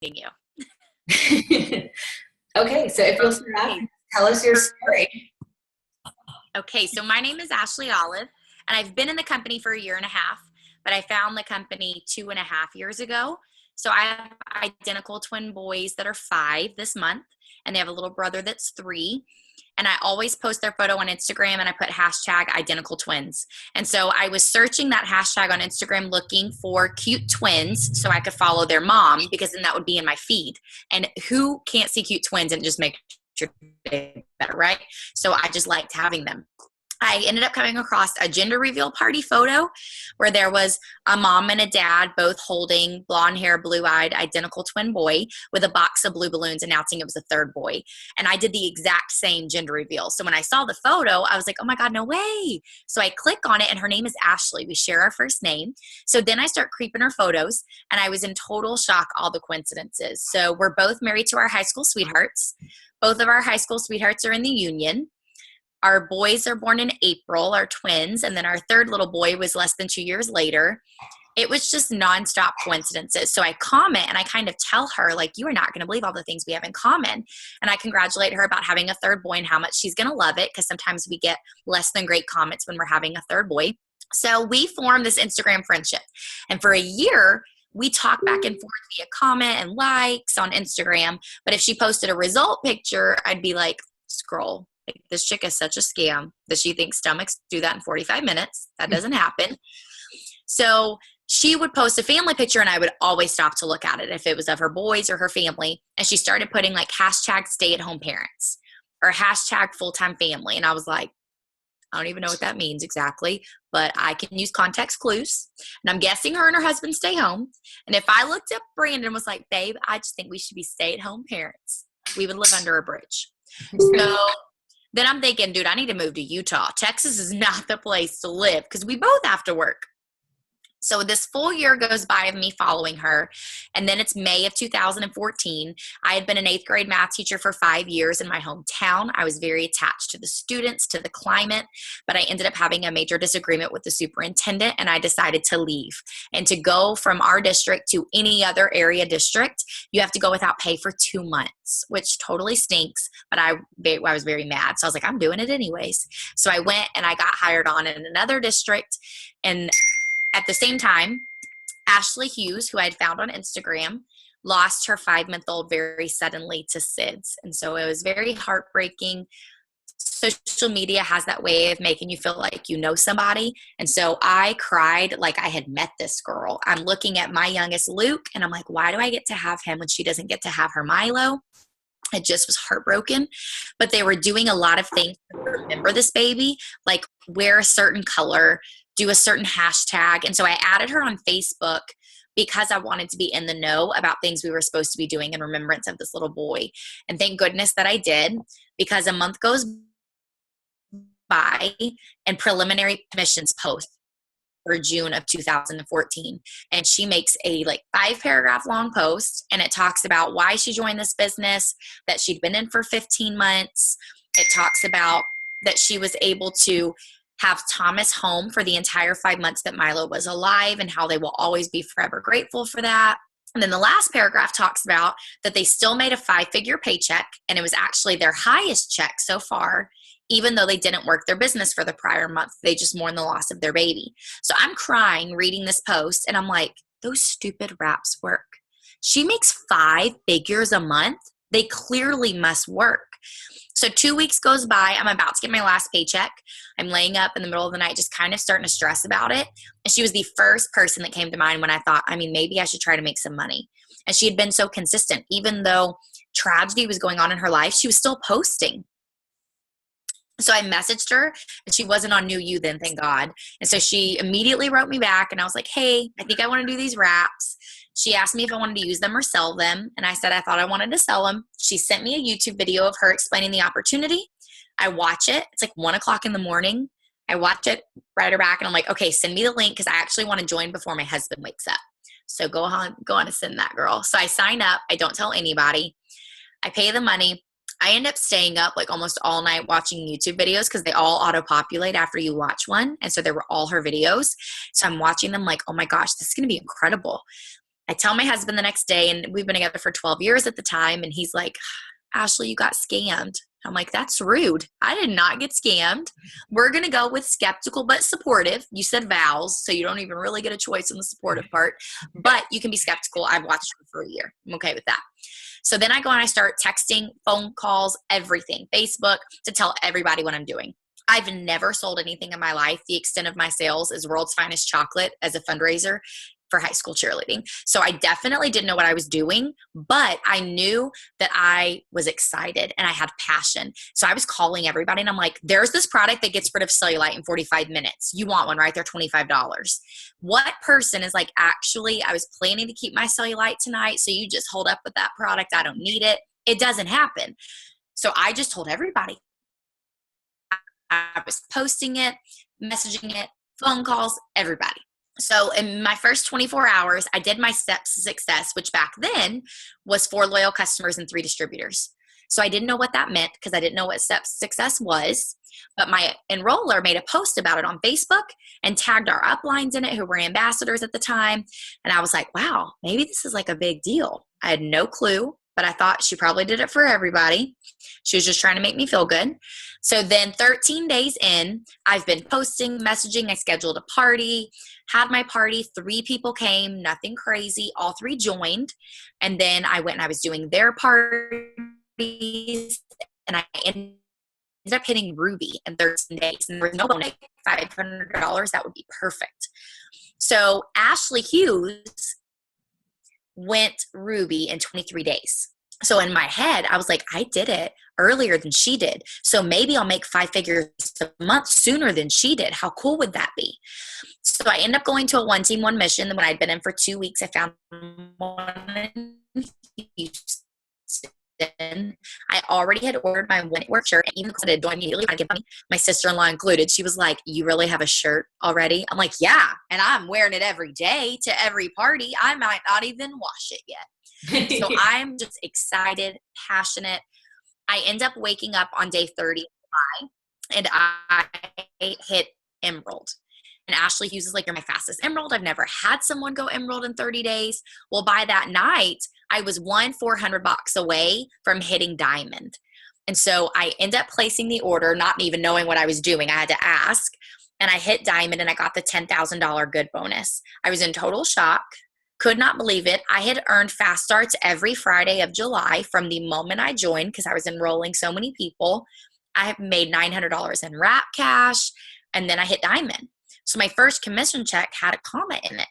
you. Okay, so if you'll start off, Okay. tell us your story. Okay, so my name is Ashley Olive, and I've been in the company for a year and a half, but I found the company 2.5 years ago. So I have identical twin boys that are 5 this month, and they have a little brother that's 3. And I always post their photo on Instagram and I put hashtag identical twins. And so I was searching that hashtag on Instagram looking for cute twins so I could follow their mom because then that would be in my feed. And who can't see cute twins and just make your day better, right? So I just liked having them. I ended up coming across a gender reveal party photo where there was a mom and a dad both holding blonde hair, blue eyed, identical twin boy with a box of blue balloons announcing it was a third boy. And I did the exact same gender reveal. So when I saw the photo, I was like, oh my God, no way. So I click on it and her name is Ashley. We share our first name. So then I start creeping her photos and I was in total shock, all the coincidences. So we're both married to our high school sweethearts. Both of our high school sweethearts are in the union. Our boys are born in April, our twins, and then our third little boy was less than 2 years later. It was just nonstop coincidences. So I comment and I kind of tell her, like, you are not going to believe all the things we have in common. And I congratulate her about having a third boy and how much she's going to love it because sometimes we get less than great comments when we're having a third boy. So we formed this Instagram friendship. And for a year, we talk back and forth via comment and likes on Instagram. But if she posted a result picture, I'd be like, scroll. This chick is such a scam that she thinks stomachs do that in 45 minutes. That doesn't happen. So she would post a family picture and I would always stop to look at it if it was of her boys or her family. And she started putting like hashtag stay-at-home parents or hashtag full-time family. And I was like, I don't even know what that means exactly, but I can use context clues. And I'm guessing her and her husband stay home. And if I looked up Brandon and was like, babe, I just think we should be stay-at-home parents, we would live under a bridge. So then I'm thinking, dude, I need to move to Utah. Texas is not the place to live because we both have to work. So this full year goes by of me following her. And then it's May of 2014. I had been an 8th grade math teacher for 5 years in my hometown. I was very attached to the students, to the climate, but I ended up having a major disagreement with the superintendent and I decided to leave. And to go from our district to any other area district, you have to go without pay for 2 months, which totally stinks. But I was very mad. So I was like, I'm doing it anyways. So I went and I got hired on in another district. And at the same time, Ashley Hughes, who I had found on Instagram, lost her 5-month-old very suddenly to SIDS. And so it was very heartbreaking. Social media has that way of making you feel like you know somebody. And so I cried like I had met this girl. I'm looking at my youngest Luke and I'm like, why do I get to have him when she doesn't get to have her Milo? I just was heartbroken. But they were doing a lot of things to remember this baby, like wear a certain color, do a certain hashtag. And so I added her on Facebook because I wanted to be in the know about things we were supposed to be doing in remembrance of this little boy. And thank goodness that I did, because a month goes by and preliminary commissions post for June of 2014. And she makes a like 5-paragraph long post and it talks about why she joined this business, that she'd been in for 15 months. It talks about that she was able to have Thomas home for the entire 5 months that Milo was alive and how they will always be forever grateful for that. And then the last paragraph talks about that they still made a 5-figure paycheck and it was actually their highest check so far, even though they didn't work their business for the prior month. They just mourned the loss of their baby. So I'm crying reading this post and I'm like, those stupid raps work. She makes 5 figures a month. They clearly must work. So 2 weeks goes by. I'm about to get my last paycheck. I'm laying up in the middle of the night, just kind of starting to stress about it. And she was the first person that came to mind when I thought, maybe I should try to make some money. And she had been so consistent. Even though tragedy was going on in her life, she was still posting. So I messaged her and she wasn't on New You then, thank God. And so she immediately wrote me back and I was like, hey, I think I want to do these wraps. She asked me if I wanted to use them or sell them. And I said, I thought I wanted to sell them. She sent me a YouTube video of her explaining the opportunity. I watch it. It's like 1:00 in the morning. I watch it, write her back. And I'm like, okay, send me the link because I actually want to join before my husband wakes up. So go on and send that, girl. So I sign up. I don't tell anybody. I pay the money. I end up staying up like almost all night watching YouTube videos because they all auto-populate after you watch one. And so there were all her videos. So I'm watching them like, oh my gosh, this is going to be incredible. I tell my husband the next day, and we've been together for 12 years at the time. And he's like, Ashley, you got scammed. I'm like, that's rude. I did not get scammed. We're going to go with skeptical but supportive. You said vows, so you don't even really get a choice in the supportive part, but you can be skeptical. I've watched them for a year. I'm okay with that. So then I go and I start texting, phone calls, everything, Facebook, to tell everybody what I'm doing. I've never sold anything in my life. The extent of my sales is World's Finest Chocolate as a fundraiser for high school cheerleading. So I definitely didn't know what I was doing, but I knew that I was excited and I had passion. So I was calling everybody and I'm like, there's this product that gets rid of cellulite in 45 minutes. You want one, right? They're $25. What person is like, actually, I was planning to keep my cellulite tonight, so you just hold up with that product. I don't need it. It doesn't happen. So I just told everybody. I was posting it, messaging it, phone calls, everybody. So in my first 24 hours, I did my steps to success, which back then was 4 loyal customers and 3 distributors. So I didn't know what that meant because I didn't know what steps to success was. But my enroller made a post about it on Facebook and tagged our uplines in it who were ambassadors at the time. And I was like, wow, maybe this is like a big deal. I had no clue, but I thought she probably did it for everybody. She was just trying to make me feel good. So then 13 days in, I've been posting, messaging. I scheduled a party, had my party. 3 people came, nothing crazy. All 3 joined. And then I went and I was doing their parties. And I ended up hitting Ruby in 13 days. And there was no bonus, $500. That would be perfect. So Ashley Hughes went Ruby in 23 days. So in my head, I was like, I did it earlier than she did. So maybe I'll make 5 figures a month sooner than she did. How cool would that be? So I ended up going to a one team, one mission. When I'd been in for 2 weeks, I found one in Houston. I already had ordered my one work shirt, and even though I did immediately want to give money, my sister-in-law included, she was like, you really have a shirt already? I'm like, yeah, and I'm wearing it every day to every party. I might not even wash it yet. So I'm just excited, passionate. I end up waking up on day 30 and I hit Emerald. And Ashley Hughes is like, you're my fastest Emerald. I've never had someone go Emerald in 30 days. Well, by that night, I was $400 away from hitting Diamond. And so I end up placing the order, not even knowing what I was doing. I had to ask, and I hit Diamond, and I got the $10,000 good bonus. I was in total shock. Could not believe it. I had earned fast starts every Friday of July from the moment I joined because I was enrolling so many people. I have made $900 in wrap cash, and then I hit Diamond. So my first commission check had a comma in it.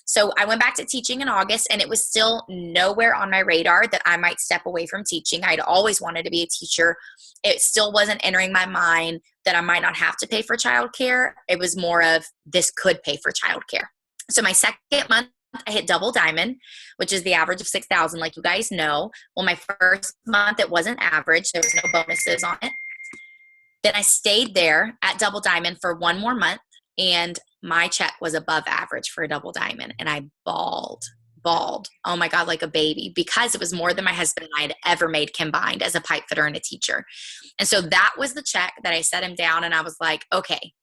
So I went back to teaching in August, and it was still nowhere on my radar that I might step away from teaching. I'd always wanted to be a teacher. It still wasn't entering my mind that I might not have to pay for childcare. It was more of this could pay for childcare. So my second month, I hit double diamond, which is the average of 6,000, like you guys know. Well, my first month, it wasn't average. There was no bonuses on it. Then I stayed there at double diamond for one more month, and my check was above average for a double diamond. And I bawled. Oh my God, like a baby, because it was more than my husband and I had ever made combined as a pipe fitter and a teacher. And so that was the check that I set him down. And I was like, okay,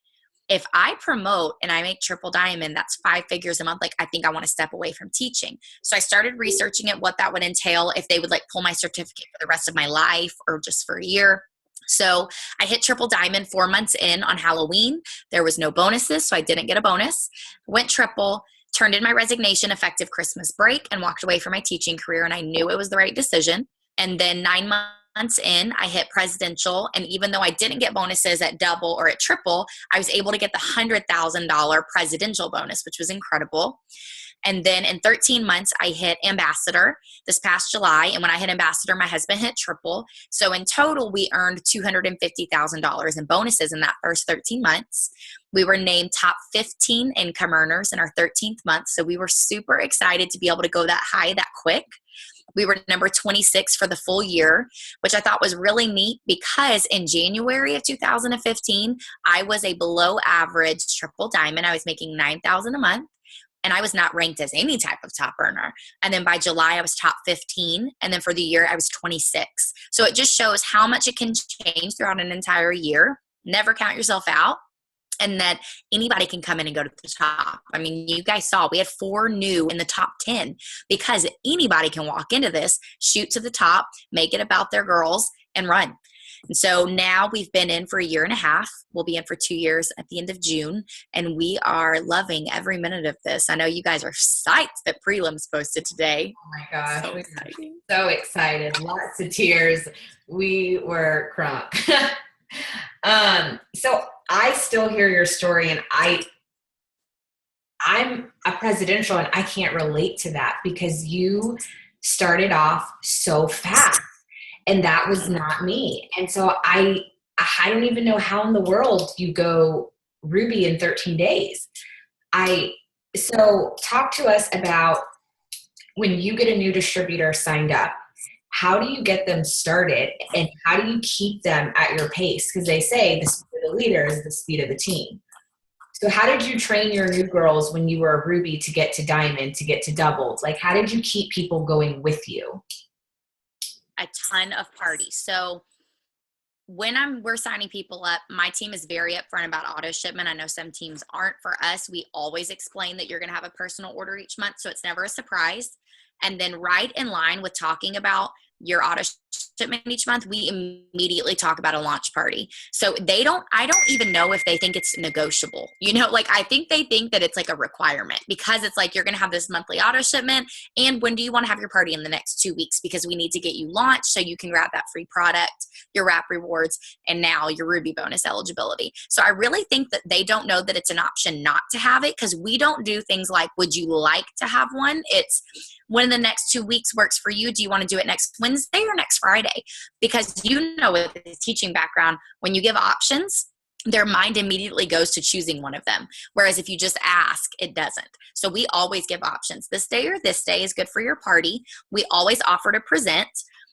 if I promote and I make triple diamond, that's 5 figures a month. Like, I think I want to step away from teaching. So I started researching it, what that would entail, if they would like pull my certificate for the rest of my life or just for a year. So I hit triple diamond 4 months in on Halloween. There was no bonuses, so I didn't get a bonus. Went triple, turned in my resignation effective Christmas break, and walked away from my teaching career. And I knew it was the right decision. And then 9 months in, I hit presidential. And even though I didn't get bonuses at double or at triple, I was able to get the $100,000 presidential bonus, which was incredible. And then in 13 months, I hit ambassador this past July. And when I hit ambassador, my husband hit triple. So in total, we earned $250,000 in bonuses in that first 13 months. We were named top 15 income earners in our 13th month. So we were super excited to be able to go that high that quick. We were number 26 for the full year, which I thought was really neat because in January of 2015, I was a below average triple diamond. I was making $9,000 a month. And I was not ranked as any type of top earner. And then by July, I was top 15. And then for the year, I was 26. So it just shows how much it can change throughout an entire year. Never count yourself out. and that anybody can come in and go to the top. I mean, you guys saw we had 4 new in the top 10 because anybody can walk into this, shoot to the top, make it about their girls, and run. And so now we've been in for a year and a half. We'll be in for 2 years at the end of June, and we are loving every minute of this. I know you guys are psyched that prelims posted today. Oh my gosh, So we exciting. were so excited. Lots of tears. We were crunk. So I still hear your story, and I'm a presidential, and I can't relate to that because you started off so fast. And that was not me. And so I don't even know how in the world you go Ruby in 13 days. So talk to us about when you get a new distributor signed up, how do you get them started and how do you keep them at your pace? Because they say the speed of the leader is the speed of the team. So how did you train your new girls when you were a Ruby to get to Diamond, to get to doubles? Like, how did you keep people going with you? A ton of parties. So when we're signing people up, my team is very upfront about auto shipment. I know some teams aren't. For us, we always explain that you're going to have a personal order each month, so it's never a surprise. And then right in line with talking about your auto shipment each month, we immediately talk about a launch party. So I don't even know if they think it's negotiable. Like I think they think that it's like a requirement because it's like you're going to have this monthly auto shipment. And when do you want to have your party in the next 2 weeks? Because we need to get you launched so you can grab that free product, your wrap rewards, and now your Ruby bonus eligibility. So I really think that they don't know that it's an option not to have it because we don't do things like, would you like to have one? It's when the next 2 weeks works for you. Do you want to do it next Wednesday or next Friday? Because with the teaching background, when you give options, their mind immediately goes to choosing one of them. Whereas if you just ask, it doesn't. So we always give options. This day or this day is good for your party. We always offer to present.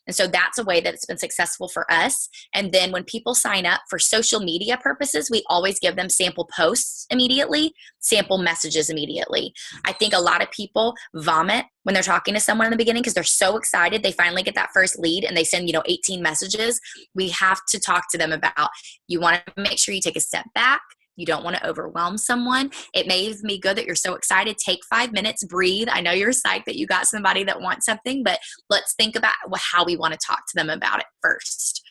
And so that's a way that it's been successful for us. And then when people sign up for social media purposes, we always give them sample posts immediately, sample messages immediately. I think a lot of people vomit when they're talking to someone in the beginning because they're so excited. They finally get that first lead and they send, 18 messages. We have to talk to them about, you want to make sure you take a step back. You don't want to overwhelm someone. It may be good that you're so excited. Take 5 minutes, breathe. I know you're psyched that you got somebody that wants something, but let's think about how we want to talk to them about it first.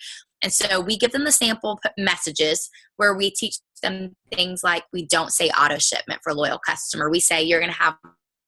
And so we give them the sample messages where we teach them things like we don't say auto shipment for loyal customer. We say you're going to have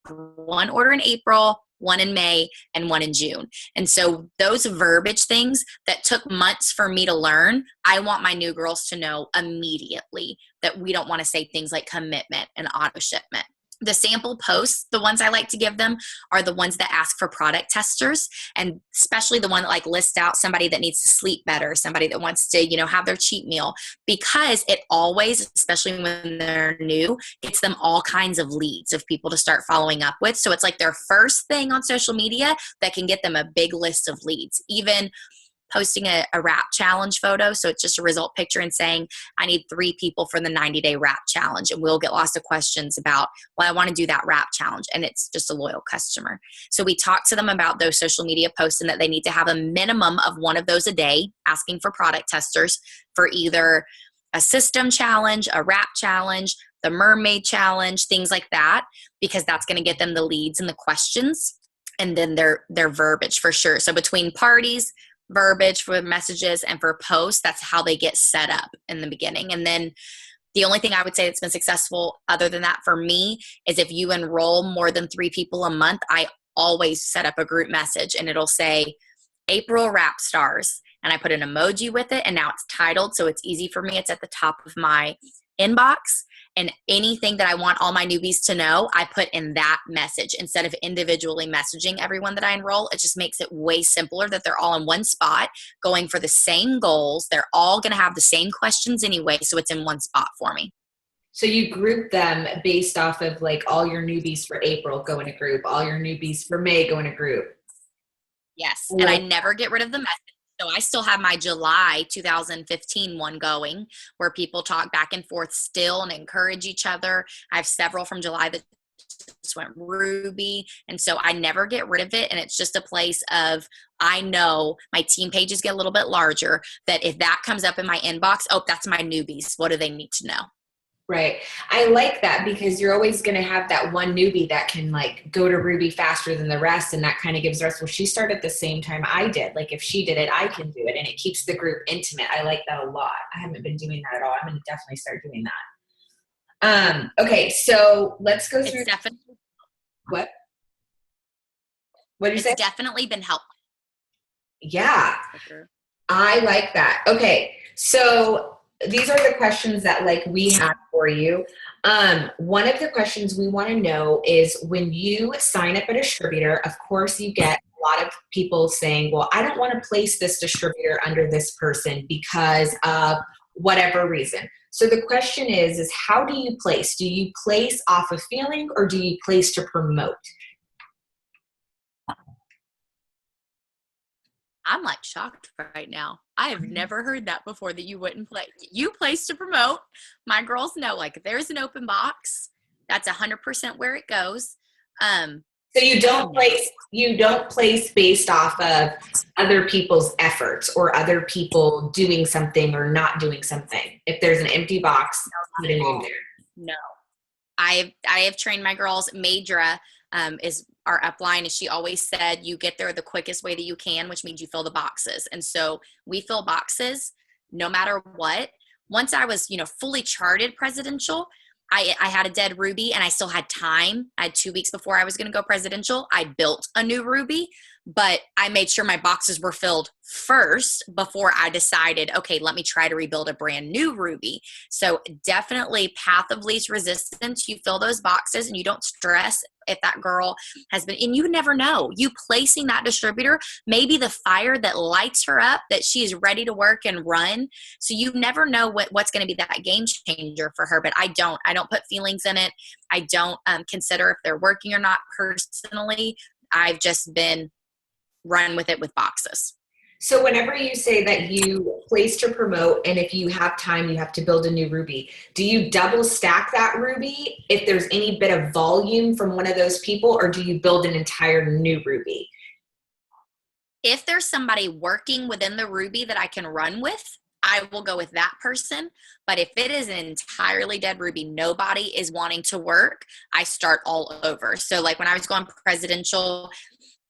1 order in April, 1 in May, and 1 in June. And so those verbiage things that took months for me to learn, I want my new girls to know immediately that we don't want to say things like commitment and auto shipment. The sample posts, the ones I like to give them are the ones that ask for product testers, and especially the one that lists out somebody that needs to sleep better, somebody that wants to, have their cheat meal, because it always, especially when they're new, gets them all kinds of leads of people to start following up with. So it's like their first thing on social media that can get them a big list of leads. Even posting a wrap challenge photo. So it's just a result picture and saying, I need 3 people for the 90-day wrap challenge. And we'll get lots of questions about, well, I want to do that wrap challenge. And it's just a loyal customer. So we talk to them about those social media posts and that they need to have a minimum of 1 of those a day, asking for product testers for either a system challenge, a wrap challenge, the mermaid challenge, things like that, because that's going to get them the leads and the questions. And then their verbiage for sure. So between parties, verbiage for messages, and for posts, that's how they get set up in the beginning. And then the only thing I would say that's been successful other than that for me is if you enroll more than 3 people a month, I always set up a group message and it'll say April Wrap Stars, and I put an emoji with it, and now it's titled, so it's easy for me. It's at the top of my inbox, and anything that I want all my newbies to know, I put in that message instead of individually messaging everyone that I enroll. It just makes it way simpler that they're all in one spot going for the same goals. They're all going to have the same questions anyway, so it's in one spot for me. So you group them based off of all your newbies for April go in a group, all your newbies for May go in a group. Yes, and I never get rid of the message. So I still have my July 2015 one going where people talk back and forth still and encourage each other. I have several from July that just went Ruby. And so I never get rid of it. And it's just a place of, I know my team pages get a little bit larger, that if that comes up in my inbox, oh, that's my newbies. What do they need to know? Right. I like that because you're always going to have that one newbie that can like go to Ruby faster than the rest. And that kind of gives the rest, well, she started at the same time I did. Like if she did it, I can do it. And it keeps the group intimate. I like that a lot. I haven't been doing that at all. I'm going to definitely start doing that. Okay. So let's go through. It's definitely, What did you say? it's definitely been helpful. Yeah. For sure. I like that. Okay. So these are the questions that like we have for you. One of the questions we want to know is when you sign up a distributor, of course you get a lot of people saying, well, I don't want to place this distributor under this person because of whatever reason. So the question is how do you place? Do you place off of feeling or do you place to promote? I'm like shocked right now. I have never heard that before, that you wouldn't play. You place to promote. My girls know, like if there's an open box, that's 100% where it goes. So you don't place based off of other people's efforts or other people doing something or not doing something. If there's an empty box, put a name there. No. I have trained my girls. Madra is our upline, and she always said you get there the quickest way that you can, which means you fill the boxes. And so we fill boxes no matter what. Once I was, fully charted presidential, I had a dead Ruby and I still had time. I had 2 weeks before I was going to go presidential. I built a new Ruby, but I made sure my boxes were filled first before I decided, okay, let me try to rebuild a brand new Ruby. So definitely path of least resistance. You fill those boxes and you don't stress if that girl has been, and you never know, you placing that distributor, maybe the fire that lights her up, that she is ready to work and run. So you never know what's going to be that game changer for her. But I don't put feelings in it. I don't consider if they're working or not personally. I've just been run with it with boxes. So whenever you say that you place to promote, and if you have time, you have to build a new Ruby, do you double stack that Ruby if there's any bit of volume from one of those people, or do you build an entire new Ruby? If there's somebody working within the Ruby that I can run with, I will go with that person. But if it is an entirely dead Ruby, nobody is wanting to work, I start all over. So like when I was going presidential,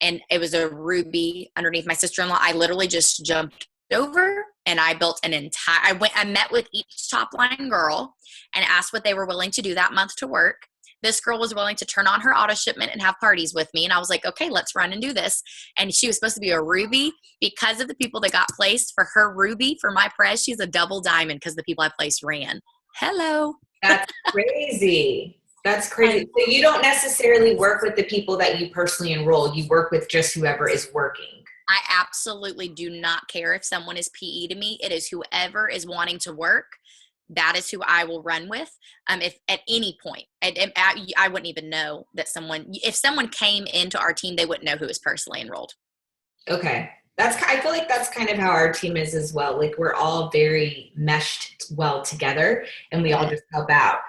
and it was a Ruby underneath my sister-in-law, I literally just jumped over and I built an entire, I met with each top line girl and asked what they were willing to do that month to work. This girl was willing to turn on her auto shipment and have parties with me. And I was like, okay, let's run and do this. And she was supposed to be a Ruby. Because of the people that got placed for her Ruby, for my press, she's a double diamond because the people I placed ran. Hello. That's crazy. That's crazy. So you don't necessarily work with the people that you personally enroll. You work with just whoever is working. I absolutely do not care if someone is PE to me. It is whoever is wanting to work. That is who I will run with. If at any point, I wouldn't even know that if someone came into our team, they wouldn't know who was personally enrolled. Okay. I feel like that's kind of how our team is as well. Like we're all very meshed well together and we all just help out.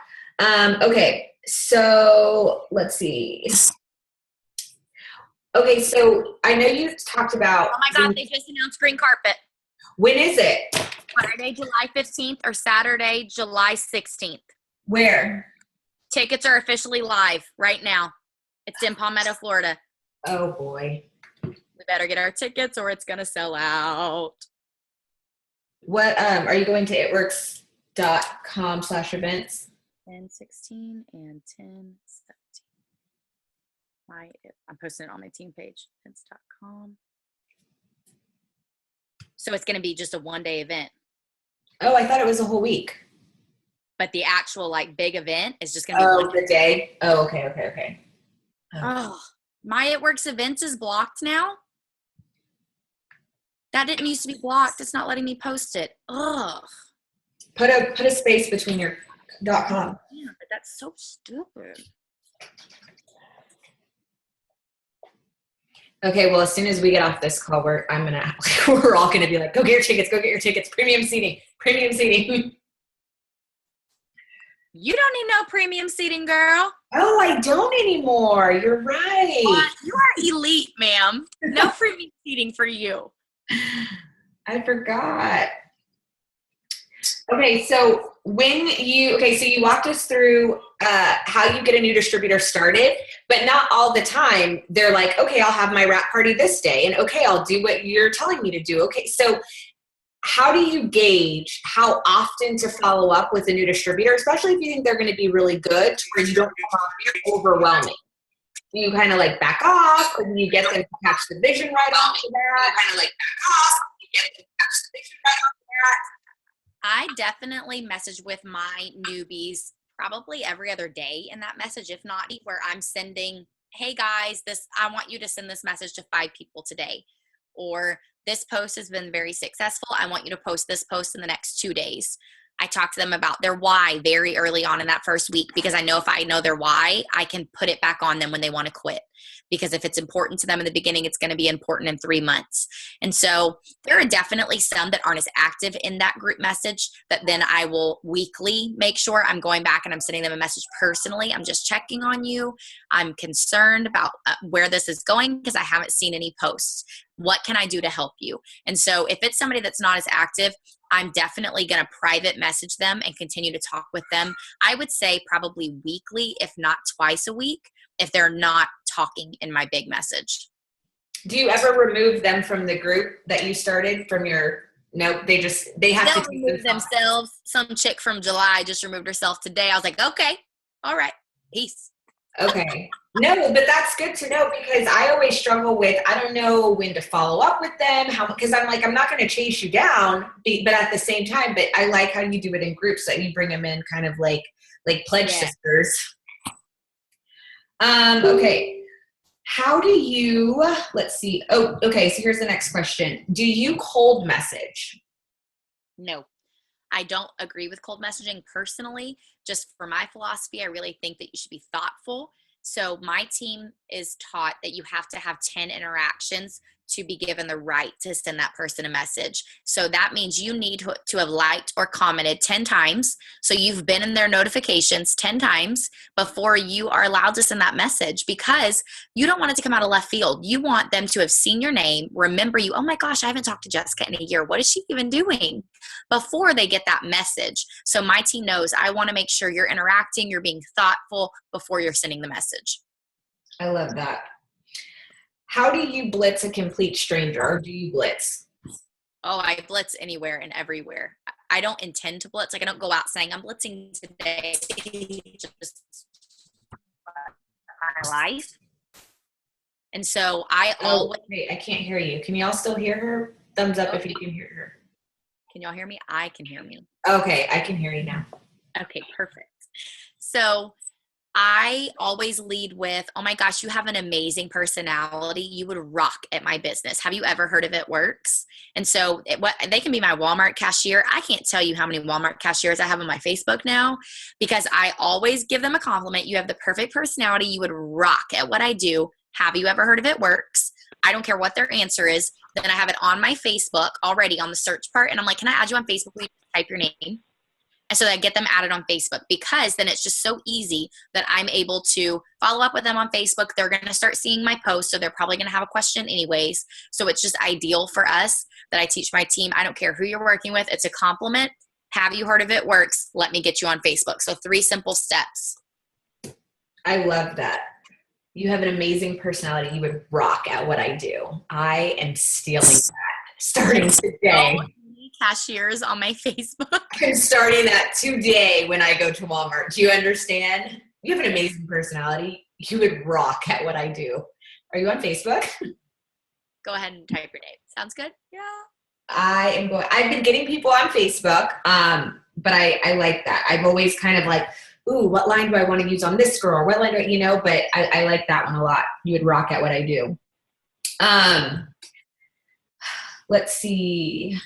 Okay. So let's see. Okay, so I know you talked about. Oh my God, they just announced green carpet. When is it? Friday, July 15th or Saturday, July 16th. Where? Tickets are officially live right now. It's in Palmetto, Florida. Oh boy. We better get our tickets or it's gonna sell out. What are you going to itworks.com/events? 10/16 and 10/17. I'm posting it on my team page, events.com. So it's going to be just a one-day event. Oh, I thought it was a whole week. But the actual like big event is just going to be one the day. Oh, okay. Oh, my It Works events is blocked now. That didn't used to be blocked. It's not letting me post it. Ugh. Put a space between your .com. Yeah, but that's so stupid. Okay, well, as soon as we get off this call, we're all gonna be like, go get your tickets, premium seating. You don't need no premium seating, girl. Oh, I don't anymore. You're right. You are elite, ma'am. No premium seating for you. I forgot. Okay, so so you walked us through how you get a new distributor started, but not all the time they're like, okay, I'll have my wrap party this day, and okay, I'll do what you're telling me to do. Okay, so how do you gauge how often to follow up with a new distributor, especially if you think they're going to be really good, where you don't come overwhelming? Do you kind of like back off, or do you get them to catch the vision right off the bat? I definitely message with my newbies probably every other day in that message, if not where I'm sending, hey guys, I want you to send this message to 5 people today. Or this post has been very successful. I want you to post this post in the next 2 days. I talk to them about their why very early on in that first week, because I know if I know their why, I can put it back on them when they want to quit. Because if it's important to them in the beginning, it's going to be important in 3 months. And so there are definitely some that aren't as active in that group message that then I will weekly make sure I'm going back and I'm sending them a message personally. I'm just checking on you. I'm concerned about where this is going because I haven't seen any posts. What can I do to help you? And so if it's somebody that's not as active, I'm definitely going to private message them and continue to talk with them. I would say probably weekly, if not twice a week, if they're not talking in my big message. Do you ever remove them from the group that you started from your, no, they have They'll to remove themselves. Some chick from July just removed herself today. I was like, okay, all right, peace. Okay. No, but that's good to know, because I always struggle with, I don't know when to follow up with them, because I'm like, I'm not going to chase you down, but at the same time, but I like how you do it in groups, that you bring them in kind of like pledge sisters. Okay. How do you, let's see. Oh, okay. So here's the next question. Do you cold message? No, I don't agree with cold messaging personally. Just for my philosophy, I really think that you should be thoughtful. So my team is taught that you have to have 10 interactions to be given the right to send that person a message. So that means you need to have liked or commented 10 times. So you've been in their notifications 10 times before you are allowed to send that message, because you don't want it to come out of left field. You want them to have seen your name, remember you. Oh my gosh, I haven't talked to Jessica in a year. What is she even doing? Before they get that message. So my team knows I want to make sure you're interacting, you're being thoughtful before you're sending the message. I love that. How do you blitz a complete stranger, or do you blitz? Oh, I blitz anywhere and everywhere. I don't intend to blitz. Like, I don't go out saying I'm blitzing today. Just my life. And so wait, I can't hear you. Can y'all still hear her? Thumbs up if you can hear her. Can y'all hear me? I can hear me. Okay, I can hear you now. Okay, perfect. So I always lead with, oh my gosh, you have an amazing personality. You would rock at my business. Have you ever heard of It Works? And so they can be my Walmart cashier. I can't tell you how many Walmart cashiers I have on my Facebook now, because I always give them a compliment. You have the perfect personality. You would rock at what I do. Have you ever heard of It Works? I don't care what their answer is. Then I have it on my Facebook already on the search part. And I'm like, can I add you on Facebook? Will you type your name? And so I get them added on Facebook, because then it's just so easy that I'm able to follow up with them on Facebook. They're going to start seeing my post, so they're probably going to have a question anyways. So it's just ideal for us that I teach my team. I don't care who you're working with. It's a compliment. Have you heard of It Works? Let me get you on Facebook. So 3 simple steps. I love that. You have an amazing personality. You would rock at what I do. I am stealing that starting today. Cashiers on my Facebook. I'm starting that today when I go to Walmart. Do you understand? You have an amazing personality. You would rock at what I do. Are you on Facebook? Go ahead and type your name. Sounds good? Yeah. I've been getting people on Facebook, but I like that. I've always kind of like, ooh, what line do I want to use on this girl? What line do but I like that one a lot. You would rock at what I do. Let's see.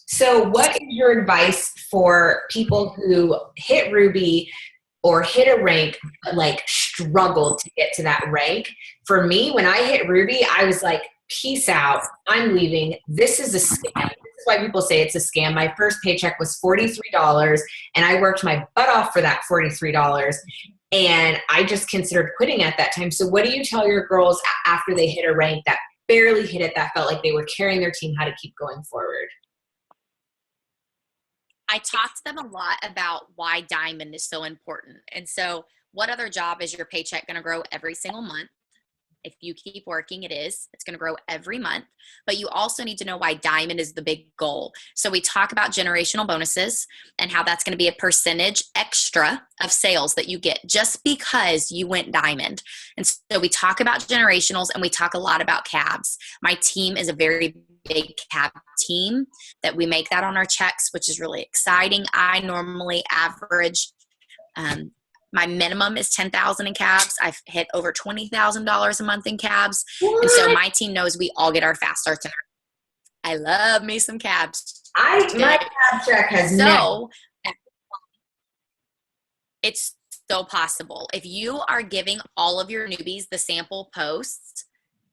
So what is your advice for people who hit Ruby or hit a rank, but like struggle to get to that rank? For me, when I hit Ruby, I was like, peace out. I'm leaving. This is a scam. This is why people say it's a scam. My first paycheck was $43, and I worked my butt off for that $43. And I just considered quitting at that time. So what do you tell your girls after they hit a rank that barely hit it, that felt like they were carrying their team, how to keep going forward? I talk to them a lot about why diamond is so important. And so, what other job is your paycheck going to grow every single month? If you keep working, it is. It's going to grow every month. But you also need to know why diamond is the big goal. So we talk about generational bonuses and how that's going to be a percentage extra of sales that you get just because you went diamond. And so we talk about generationals and we talk a lot about cabs. My team is a very big cab team that we make that on our checks, which is really exciting. I normally average my minimum is 10,000 in cabs. I've hit over $20,000 a month in cabs. What? And so my team knows we all get our fast starts. I love me some cabs. My cab check has so it's so possible. If you are giving all of your newbies the sample posts,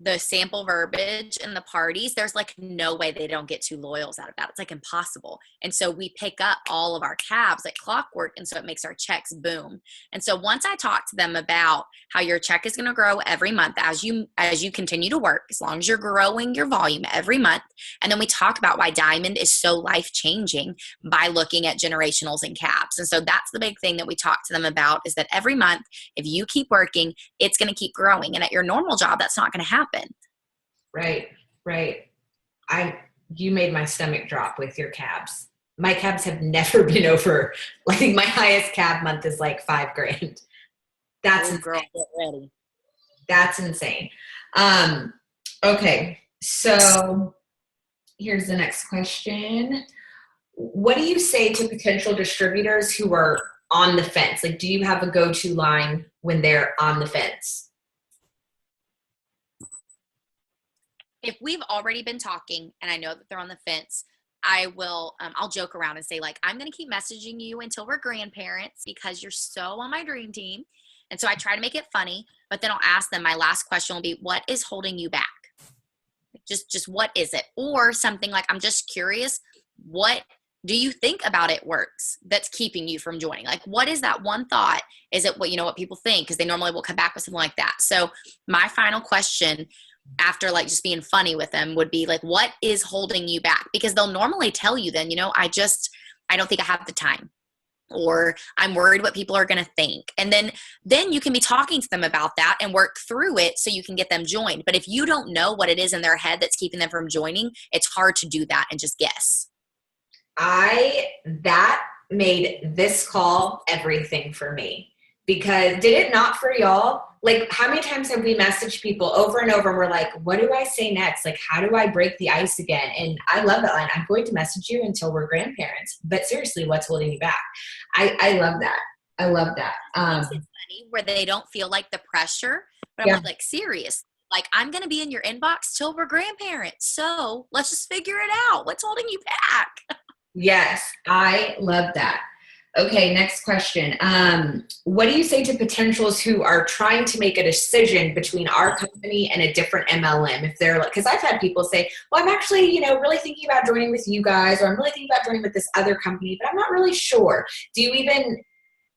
the sample verbiage and the parties, there's like no way they don't get 2 loyals out of that. It's like impossible. And so we pick up all of our cabs like clockwork. And so it makes our checks boom. And so once I talk to them about how your check is going to grow every month as you continue to work, as long as you're growing your volume every month. And then we talk about why diamond is so life-changing by looking at generationals and cabs. And so that's the big thing that we talk to them about, is that every month, if you keep working, it's going to keep growing. And at your normal job, that's not going to happen. Right. You made my stomach drop with your cabs. My cabs have never been over, like my highest cab month is like $5,000. That's insane. Girl, get ready. That's insane. Okay. So here's the next question. What do you say to potential distributors who are on the fence? Like, do you have a go-to line when they're on the fence? If we've already been talking and I know that they're on the fence, I will, I'll joke around and say like, I'm going to keep messaging you until we're grandparents because you're so on my dream team. And so I try to make it funny, but then I'll ask them, my last question will be, what is holding you back? Just what is it? Or something like, I'm just curious, what do you think about it works that's keeping you from joining? Like, what is that one thought? Is it what people think? Because they normally will come back with something like that. So my final question after like just being funny with them would be like, what is holding you back? Because they'll normally tell you then, I don't think I have the time, or I'm worried what people are going to think. And then you can be talking to them about that and work through it so you can get them joined. But if you don't know what it is in their head that's keeping them from joining, it's hard to do that and just guess. That made this call everything for me. Because did it not for y'all? Like, how many times have we messaged people over and over and we're like, what do I say next? Like, how do I break the ice again? And I love that line. I'm going to message you until we're grandparents. But seriously, what's holding you back? I love that. I love that. It's funny where they don't feel like the pressure, but I'm like, serious. Like, I'm going to be in your inbox till we're grandparents. So let's just figure it out. What's holding you back? Yes, I love that. Okay, next question. What do you say to potentials who are trying to make a decision between our company and a different MLM? If they're like, because I've had people say, well, I'm actually, really thinking about joining with you guys, or I'm really thinking about joining with this other company, but I'm not really sure. Do you even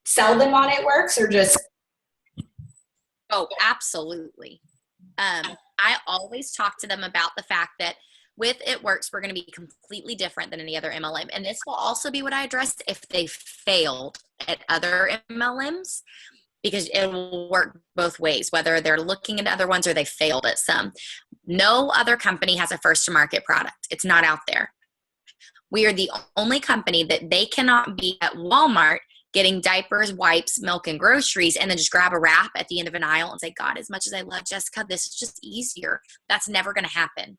sell them on It Works, or just? Oh, absolutely. I always talk to them about the fact that with It Works, we're going to be completely different than any other MLM. And this will also be what I address if they failed at other MLMs, because it will work both ways, whether they're looking at other ones or they failed at some. No other company has a first to market product. It's not out there. We are the only company that they cannot be at Walmart getting diapers, wipes, milk, and groceries, and then just grab a wrap at the end of an aisle and say, God, as much as I love Jessica, this is just easier. That's never going to happen.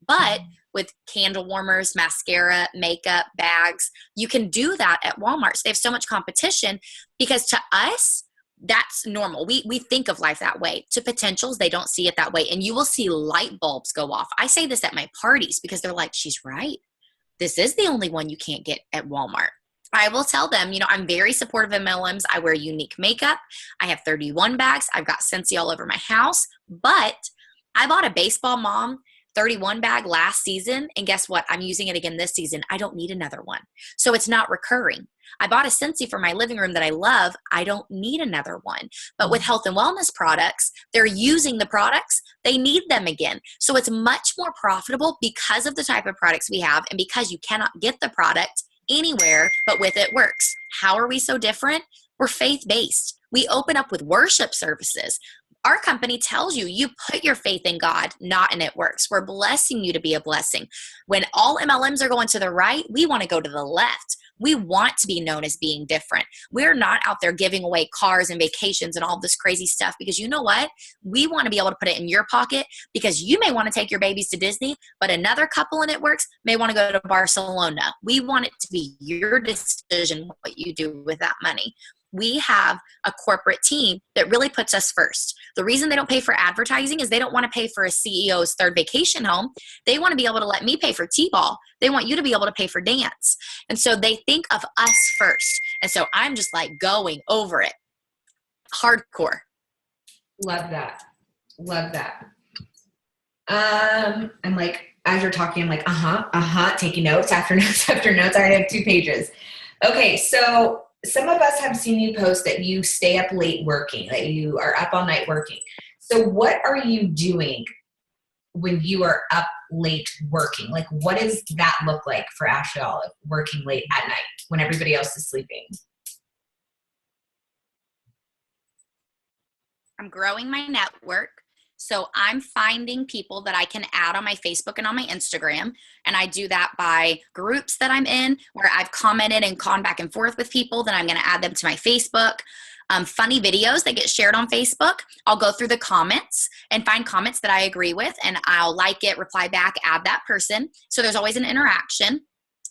But with candle warmers, mascara, makeup, bags, you can do that at Walmart. So they have so much competition, because to us, that's normal. We think of life that way. To potentials, they don't see it that way. And you will see light bulbs go off. I say this at my parties because they're like, she's right. This is the only one you can't get at Walmart. I will tell them, I'm very supportive of MLMs. I wear unique makeup. I have 31 bags. I've got Scentsy all over my house. But I bought a Baseball Mom 31 bag last season, and guess what? I'm using it again this season. I don't need another one. So it's not recurring. I bought a Scentsy for my living room that I love. I don't need another one. But with health and wellness products, they're using the products. They need them again. So it's much more profitable because of the type of products we have, and because you cannot get the product anywhere but with It Works. How are we so different? We're faith-based. We open up with worship services. Our company tells you, you put your faith in God, not in It Works. We're blessing you to be a blessing. When all MLMs are going to the right, we want to go to the left. We want to be known as being different. We're not out there giving away cars and vacations and all this crazy stuff, because you know what? We want to be able to put it in your pocket, because you may want to take your babies to Disney, but another couple in It Works may want to go to Barcelona. We want it to be your decision what you do with that money. We have a corporate team that really puts us first. The reason they don't pay for advertising is they don't want to pay for a CEO's third vacation home. They want to be able to let me pay for T-ball. They want you to be able to pay for dance. And so they think of us first. And so I'm just like going over it. Hardcore. Love that. Love that. I'm like, as you're talking, I'm like, taking notes after notes after notes. I already have 2 pages. Okay, so some of us have seen you post that you stay up late working, that you are up all night working. So what are you doing when you are up late working? Like, what does that look like for Ashley Olive, working late at night when everybody else is sleeping? I'm growing my network. So I'm finding people that I can add on my Facebook and on my Instagram. And I do that by groups that I'm in where I've commented and gone back and forth with people. Then I'm going to add them to my Facebook. Funny videos that get shared on Facebook. I'll go through the comments and find comments that I agree with, and I'll like it, reply back, add that person. So there's always an interaction.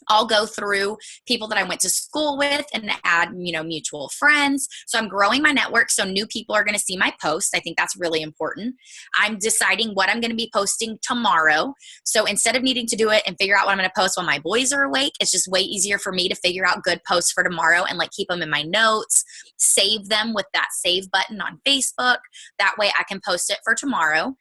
I'll go through people that I went to school with and add, mutual friends. So I'm growing my network. So new people are going to see my posts. I think that's really important. I'm deciding what I'm going to be posting tomorrow. So instead of needing to do it and figure out what I'm going to post while my boys are awake, it's just way easier for me to figure out good posts for tomorrow and keep them in my notes, save them with that save button on Facebook. That way I can post it for tomorrow.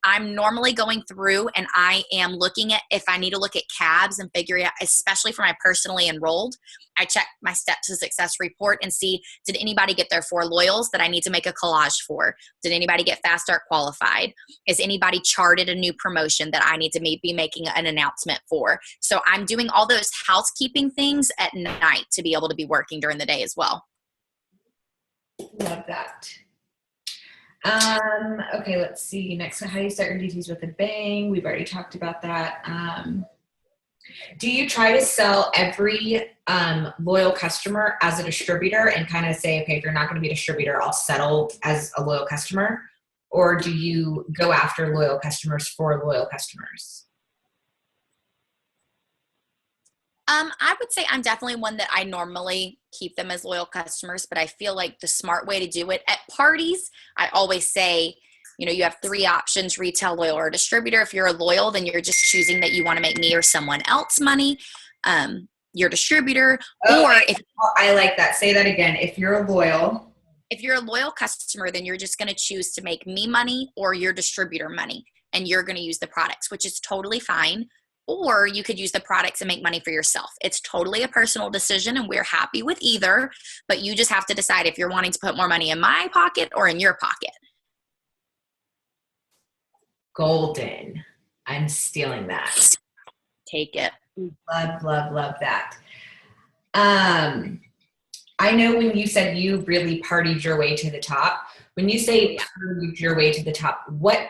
I'm normally going through and I am looking at if I need to look at cabs and figure out, especially for my personally enrolled, I check my Steps to Success report and see, did anybody get their 4 loyals that I need to make a collage for? Did anybody get Fast Start qualified? Is anybody charted a new promotion that I need to be making an announcement for? So I'm doing all those housekeeping things at night to be able to be working during the day as well. Love that. Okay, let's see. Next, how do you start your DTs with a bang? We've already talked about that. Do you try to sell every loyal customer as a distributor and kind of say, okay, if you're not going to be a distributor, I'll settle as a loyal customer? Or do you go after loyal customers for loyal customers? I would say I'm definitely one that I normally keep them as loyal customers, but I feel like the smart way to do it at parties, I always say, you have 3 options: retail, loyal, or distributor. If you're a loyal, then you're just choosing that you want to make me or someone else money. Your distributor, or if I like that. Say that again. If you're a loyal customer, then you're just going to choose to make me money or your distributor money, and you're going to use the products, which is totally fine. Or you could use the products and make money for yourself. It's totally a personal decision, and we're happy with either, but you just have to decide if you're wanting to put more money in my pocket or in your pocket. Golden. I'm stealing that. Take it. Love that. I know when you said you really partied your way to the top, when you say partied your way to the top, what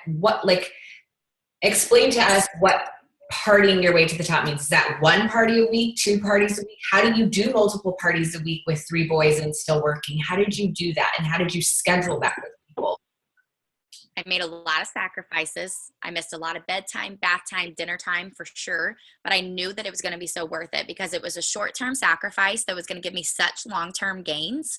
explain to us what partying your way to the top means. Is that 1 party a week, 2 parties a week? How do you do multiple parties a week with 3 boys and still working? How did you do that? And how did you schedule that with people? I made a lot of sacrifices. I missed a lot of bedtime, bath time, dinner time for sure. But I knew that it was going to be so worth it because it was a short-term sacrifice that was going to give me such long-term gains.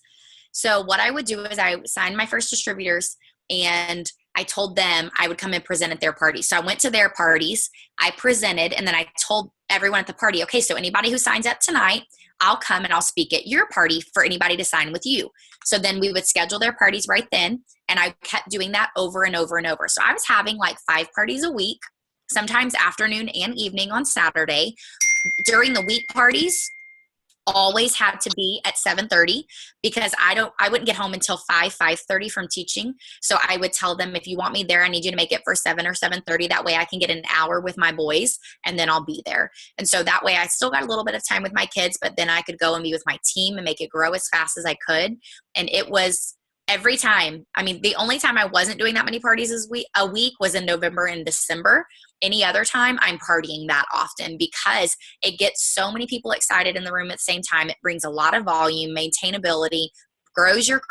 So what I would do is I signed my first distributors, and I told them I would come and present at their parties. So I went to their parties, I presented, and then I told everyone at the party, okay, so anybody who signs up tonight, I'll come and I'll speak at your party for anybody to sign with you. So then we would schedule their parties right then, and I kept doing that over and over and over. So I was having 5 parties a week, sometimes afternoon and evening on Saturday. During the week parties, always had to be at 7:30 because I wouldn't get home until 5:30 from teaching. So I would tell them, if you want me there, I need you to make it for 7 or 7:30. That way I can get an hour with my boys and then I'll be there. And so that way I still got a little bit of time with my kids, but then I could go and be with my team and make it grow as fast as I could. And it was every time. I mean, the only time I wasn't doing that many parties a week was in November and December. Any other time, I'm partying that often because it gets so many people excited in the room at the same time. It brings a lot of volume, maintainability, grows your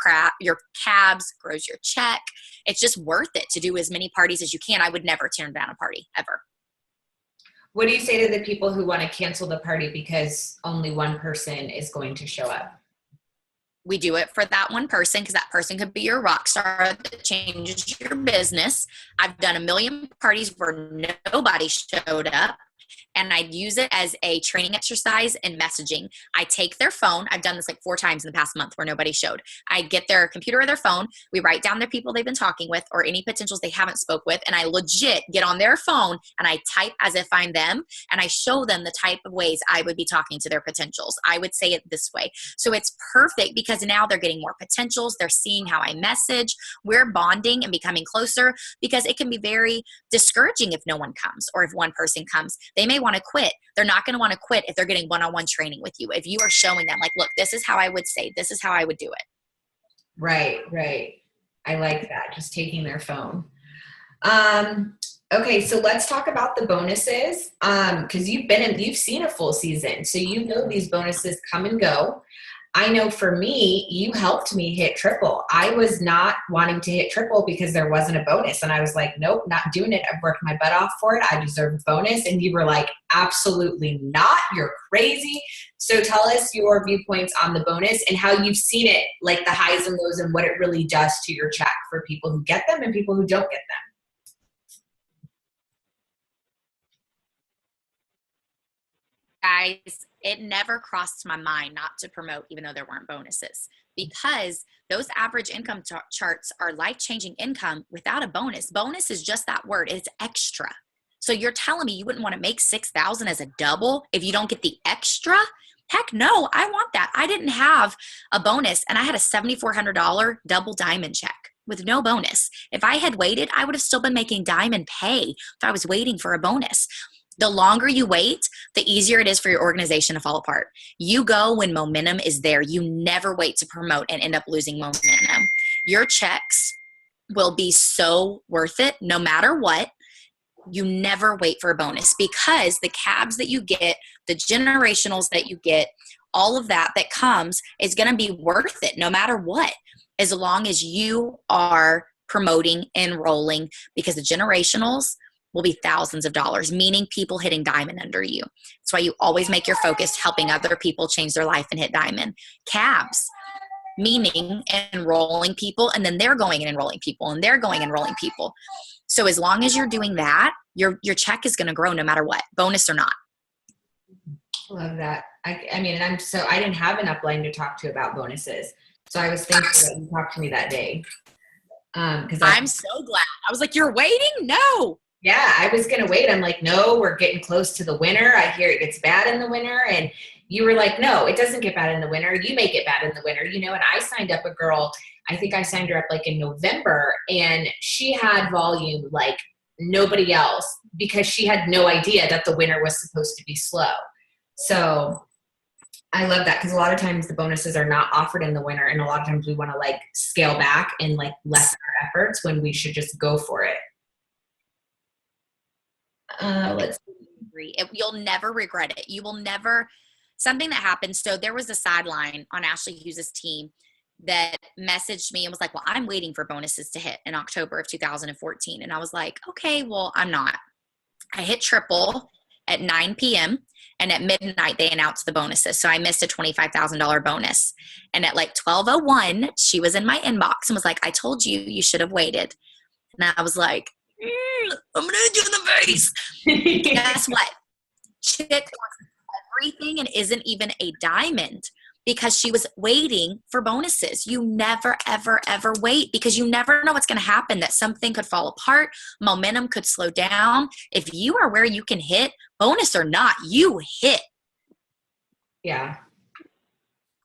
cabs, grows your check. It's just worth it to do as many parties as you can. I would never turn down a party, ever. What do you say to the people who want to cancel the party because only one person is going to show up? We do it for that one person because that person could be your rock star that changes your business. I've done a million parties where nobody showed up, and I use it as a training exercise in messaging. I take their phone. I've done this like 4 times in the past month where nobody showed. I get their computer or their phone. We write down the people they've been talking with or any potentials they haven't spoke with. And I legit get on their phone and I type as if I'm them. And I show them the type of ways I would be talking to their potentials. I would say it this way. So it's perfect because now they're getting more potentials. They're seeing how I message. We're bonding and becoming closer because it can be very discouraging if no one comes or if one person comes. They may want to quit. They're not going to want to quit if they're getting one-on-one training with you. If you are showing them like, look, this is how I would say, this is how I would do it. Right. I like that. Just taking their phone. Okay. So let's talk about the bonuses. Cause you've seen a full season. So you know these bonuses come and go. I know for me, you helped me hit triple. I was not wanting to hit triple because there wasn't a bonus. And I was like, nope, not doing it. I've worked my butt off for it. I deserve a bonus. And you were like, absolutely not. You're crazy. So tell us your viewpoints on the bonus and how you've seen it, like the highs and lows and what it really does to your check for people who get them and people who don't get them. Guys, it never crossed my mind not to promote even though there weren't bonuses because those average income charts are life-changing income without a bonus. Bonus is just that word. It's extra. So you're telling me you wouldn't want to make $6,000 as a double if you don't get the extra? Heck no, I want that. I didn't have a bonus and I had a $7,400 double diamond check with no bonus. If I had waited, I would have still been making diamond pay if I was waiting for a bonus. The longer you wait, the easier it is for your organization to fall apart. You go when momentum is there. You never wait to promote and end up losing momentum. Your checks will be so worth it no matter what. You never wait for a bonus because the cabs that you get, the generationals that you get, all of that comes is going to be worth it no matter what, as long as you are promoting, enrolling, because the generationals will be thousands of dollars, meaning people hitting diamond under you. That's why you always make your focus helping other people change their life and hit diamond. Cabs, meaning enrolling people, and then they're going and enrolling people, and they're going and enrolling people. So as long as you're doing that, your check is going to grow no matter what, bonus or not. Love that. I mean, I didn't have an upline to talk to about bonuses. So I was thankful that you talked to me that day. Because I'm so glad. I was like, you're waiting? No. Yeah, I was going to wait. I'm like, no, we're getting close to the winter. I hear it gets bad in the winter. And you were like, no, it doesn't get bad in the winter. You make it bad in the winter, and I signed up a girl. I think I signed her up like in November, and she had volume like nobody else because she had no idea that the winter was supposed to be slow. So I love that because a lot of times the bonuses are not offered in the winter. And a lot of times we want to like scale back and like lessen our efforts when we should just go for it. Let's see. You'll never regret it. You will never, something that happened. So there was a sideline on Ashley Hughes' team that messaged me and was like, well, I'm waiting for bonuses to hit in October of 2014. And I was like, okay, well, I'm not. I hit triple at 9 p.m. and at midnight they announced the bonuses. So I missed a $25,000 bonus. And at like 12:01, she was in my inbox and was like, I told you, you should have waited. And I was like, I'm going to hit you in the face. Guess what? Chick wants everything and isn't even a diamond because she was waiting for bonuses. You never, ever, ever wait because you never know what's going to happen, that something could fall apart. Momentum could slow down. If you are where you can hit, bonus or not, you hit. Yeah.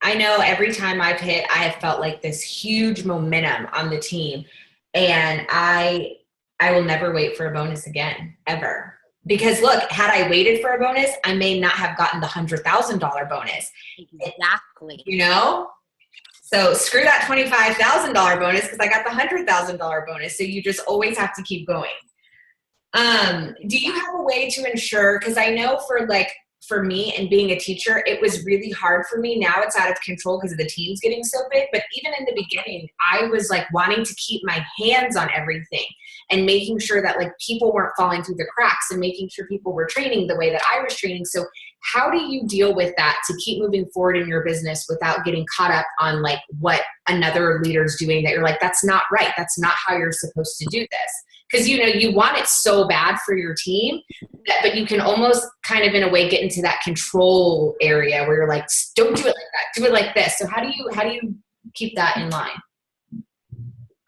I know every time I've hit, I have felt like this huge momentum on the team. And I will never wait for a bonus again, ever. Because look, had I waited for a bonus, I may not have gotten the $100,000 bonus. Exactly. You know? So screw that $25,000 bonus because I got the $100,000 bonus. So you just always have to keep going. Do you have a way to ensure, because I know for me and being a teacher, it was really hard for me. Now it's out of control because the team's getting so big. But even in the beginning, I was like wanting to keep my hands on everything and making sure that like people weren't falling through the cracks and making sure people were training the way that I was training. So how do you deal with that to keep moving forward in your business without getting caught up on like what another leader's doing that you're like, that's not right. That's not how you're supposed to do this. Because, you know, you want it so bad for your team, but you can almost kind of in a way get into that control area where you're like, don't do it like that, do it like this. So how do you keep that in line?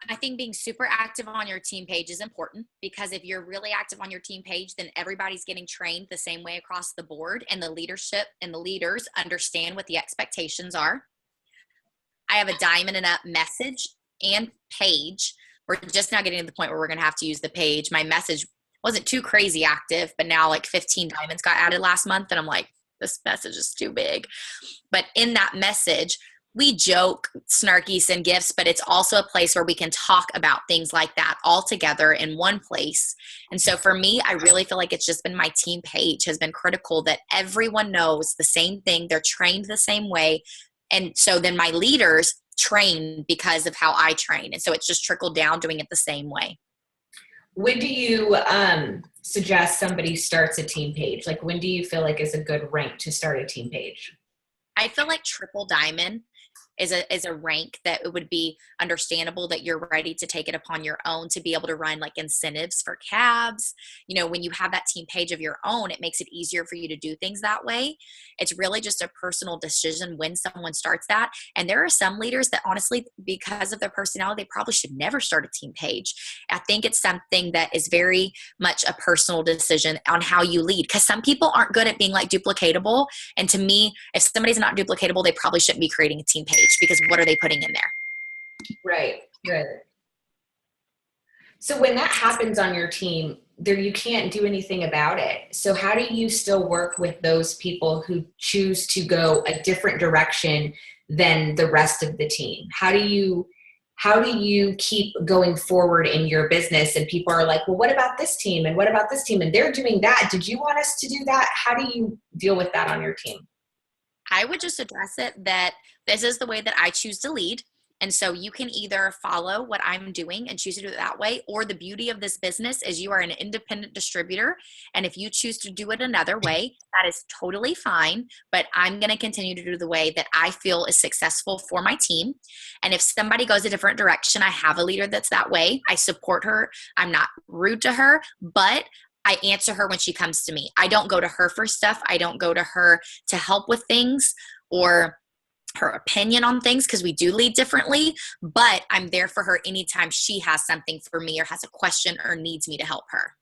I think being super active on your team page is important, because if you're really active on your team page, then everybody's getting trained the same way across the board, and the leadership and the leaders understand what the expectations are. I have a diamond and up message and page. We're just now getting to the point where we're going to have to use the page. My message wasn't too crazy active, but now like 15 diamonds got added last month. And I'm like, this message is too big. But in that message, we joke, snarky, send gifts, but it's also a place where we can talk about things like that all together in one place. And so for me, I really feel like it's just been my team page has been critical, that everyone knows the same thing. They're trained the same way. And so then my leaders train because of how I train. And so it's just trickled down doing it the same way. When do you suggest somebody starts a team page? Like when do you feel like is a good rank to start a team page? I feel like triple diamond is a rank that it would be understandable that you're ready to take it upon your own to be able to run like incentives for cabs. You know, when you have that team page of your own, it makes it easier for you to do things that way. It's really just a personal decision when someone starts that. And there are some leaders that honestly, because of their personality, they probably should never start a team page. I think it's something that is very much a personal decision on how you lead, because some people aren't good at being like duplicatable. And to me, if somebody's not duplicatable, they probably shouldn't be creating a team page, because what are they putting in there? Right. Good. So when that happens on your team, there you can't do anything about it. So how do you still work with those people who choose to go a different direction than the rest of the team? How do you keep going forward in your business? And people are like, well, what about this team? And what about this team? And they're doing that. Did you want us to do that? How do you deal with that on your team? I would just address it that this is the way that I choose to lead. And so you can either follow what I'm doing and choose to do it that way, or the beauty of this business is you are an independent distributor. And if you choose to do it another way, that is totally fine. But I'm going to continue to do the way that I feel is successful for my team. And if somebody goes a different direction, I have a leader that's that way. I support her. I'm not rude to her, but I answer her when she comes to me. I don't go to her for stuff. I don't go to her to help with things or her opinion on things, because we do lead differently, but I'm there for her anytime she has something for me or has a question or needs me to help her.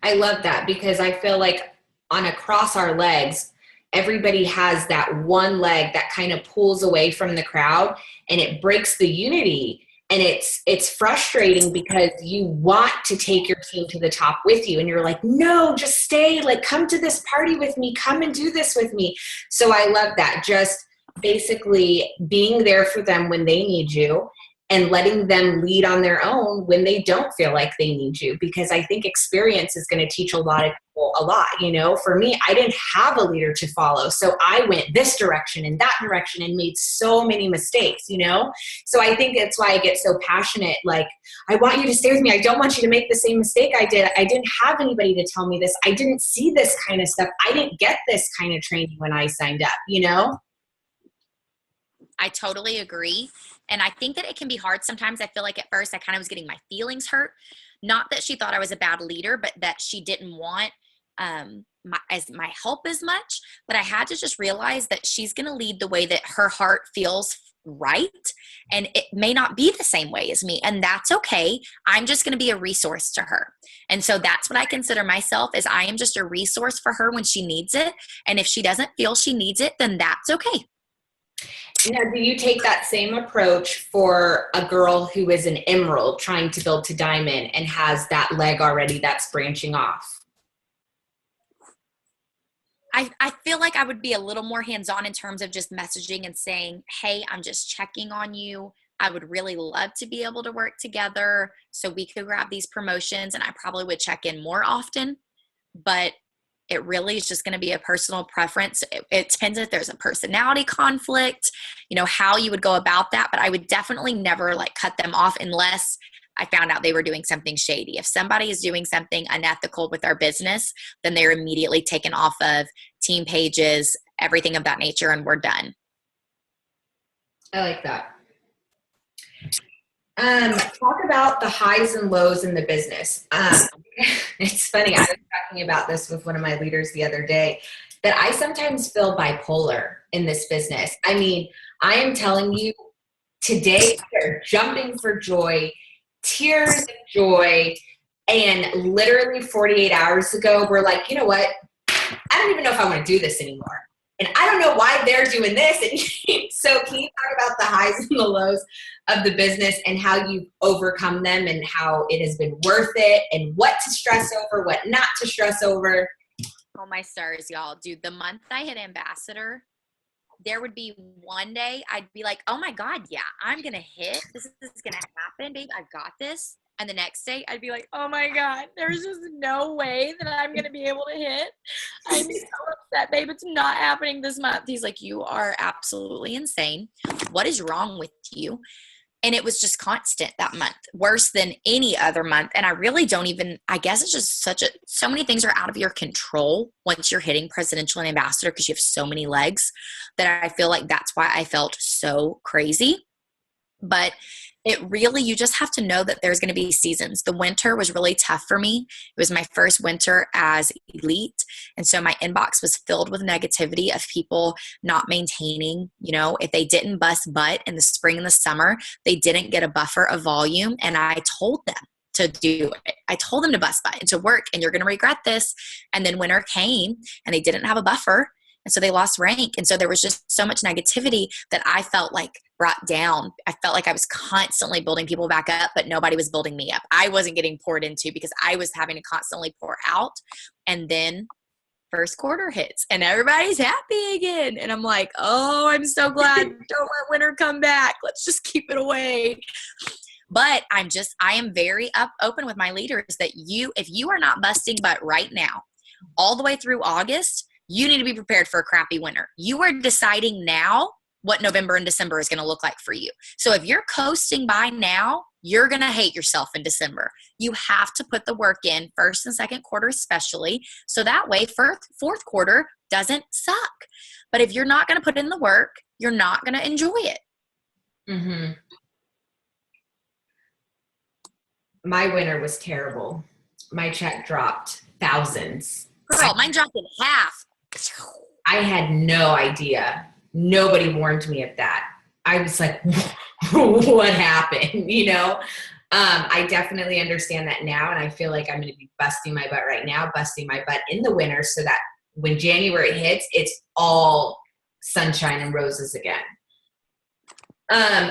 I love that, because I feel like on across our legs, everybody has that one leg that kind of pulls away from the crowd and it breaks the unity. And it's frustrating because you want to take your team to the top with you. And you're like, no, just stay, like, come to this party with me, come and do this with me. So I love that. Just basically being there for them when they need you and letting them lead on their own when they don't feel like they need you. Because I think experience is going to teach a lot of people a lot. You know, for me, I didn't have a leader to follow. So I went this direction and that direction and made so many mistakes, you know? So I think that's why I get so passionate. Like, I want you to stay with me. I don't want you to make the same mistake I did. I didn't have anybody to tell me this. I didn't see this kind of stuff. I didn't get this kind of training when I signed up, you know? I totally agree. And I think that it can be hard sometimes. I feel like at first I kind of was getting my feelings hurt. Not that she thought I was a bad leader, but that she didn't want my help as much. But I had to just realize that she's going to lead the way that her heart feels right. And it may not be the same way as me. And that's okay. I'm just going to be a resource to her. And so that's what I consider myself, is I am just a resource for her when she needs it. And if she doesn't feel she needs it, then that's okay. Now, do you take that same approach for a girl who is an emerald trying to build to diamond and has that leg already that's branching off? I feel like I would be a little more hands-on in terms of just messaging and saying, hey, I'm just checking on you. I would really love to be able to work together so we could grab these promotions. And I probably would check in more often, but it really is just going to be a personal preference. It depends if there's a personality conflict, how you would go about that. But I would definitely never like cut them off unless I found out they were doing something shady. If somebody is doing something unethical with our business, then they're immediately taken off of team pages, everything of that nature, and we're done. I like that. Talk about the highs and lows in the business. It's funny. I was talking about this with one of my leaders the other day, that I sometimes feel bipolar in this business. I mean, I am telling you, today they're jumping for joy, tears of joy, and literally 48 hours ago, we're like, you know what? I don't even know if I want to do this anymore. And I don't know why they're doing this. And so can you talk about the highs and the lows of the business and how you've overcome them and how it has been worth it and what to stress over, what not to stress over? Oh, my stars, y'all. Dude, the month I hit ambassador, there would be one day I'd be like, oh my God, yeah, I'm going to hit. This is going to happen, babe. I've got this. And the next day I'd be like, oh my God, there's just no way that I'm going to be able to hit. I'm so upset, babe. It's not happening this month. He's like, you are absolutely insane. What is wrong with you? And it was just constant that month, worse than any other month. And I really don't even, I guess it's just so many things are out of your control once you're hitting presidential and ambassador because you have so many legs that I feel like that's why I felt so crazy. But it really, you just have to know that there's going to be seasons. The winter was really tough for me. It was my first winter as elite. And so my inbox was filled with negativity of people not maintaining, if they didn't bust butt in the spring and the summer, they didn't get a buffer of volume. And I told them to do it. I told them to bust butt and to work, and you're going to regret this. And then winter came and they didn't have a buffer. And so they lost rank. And so there was just so much negativity that I felt like brought down. I felt like I was constantly building people back up, but nobody was building me up. I wasn't getting poured into because I was having to constantly pour out. And then first quarter hits and everybody's happy again. And I'm like, oh, I'm so glad. Don't let winter come back. Let's just keep it away. But I am very open with my leaders that if you are not busting butt right now, all the way through August, you need to be prepared for a crappy winter. You are deciding now what November and December is going to look like for you. So if you're coasting by now, you're going to hate yourself in December. You have to put the work in first and second quarter especially, so that way fourth quarter doesn't suck. But if you're not going to put in the work, you're not going to enjoy it. Mm-hmm. My winter was terrible. My check dropped thousands. Girl, mine dropped in half. I had no idea. Nobody warned me of that. I was like, what happened? I definitely understand that now. And I feel like I'm going to be busting my butt right now, busting my butt in the winter so that when January hits, it's all sunshine and roses again.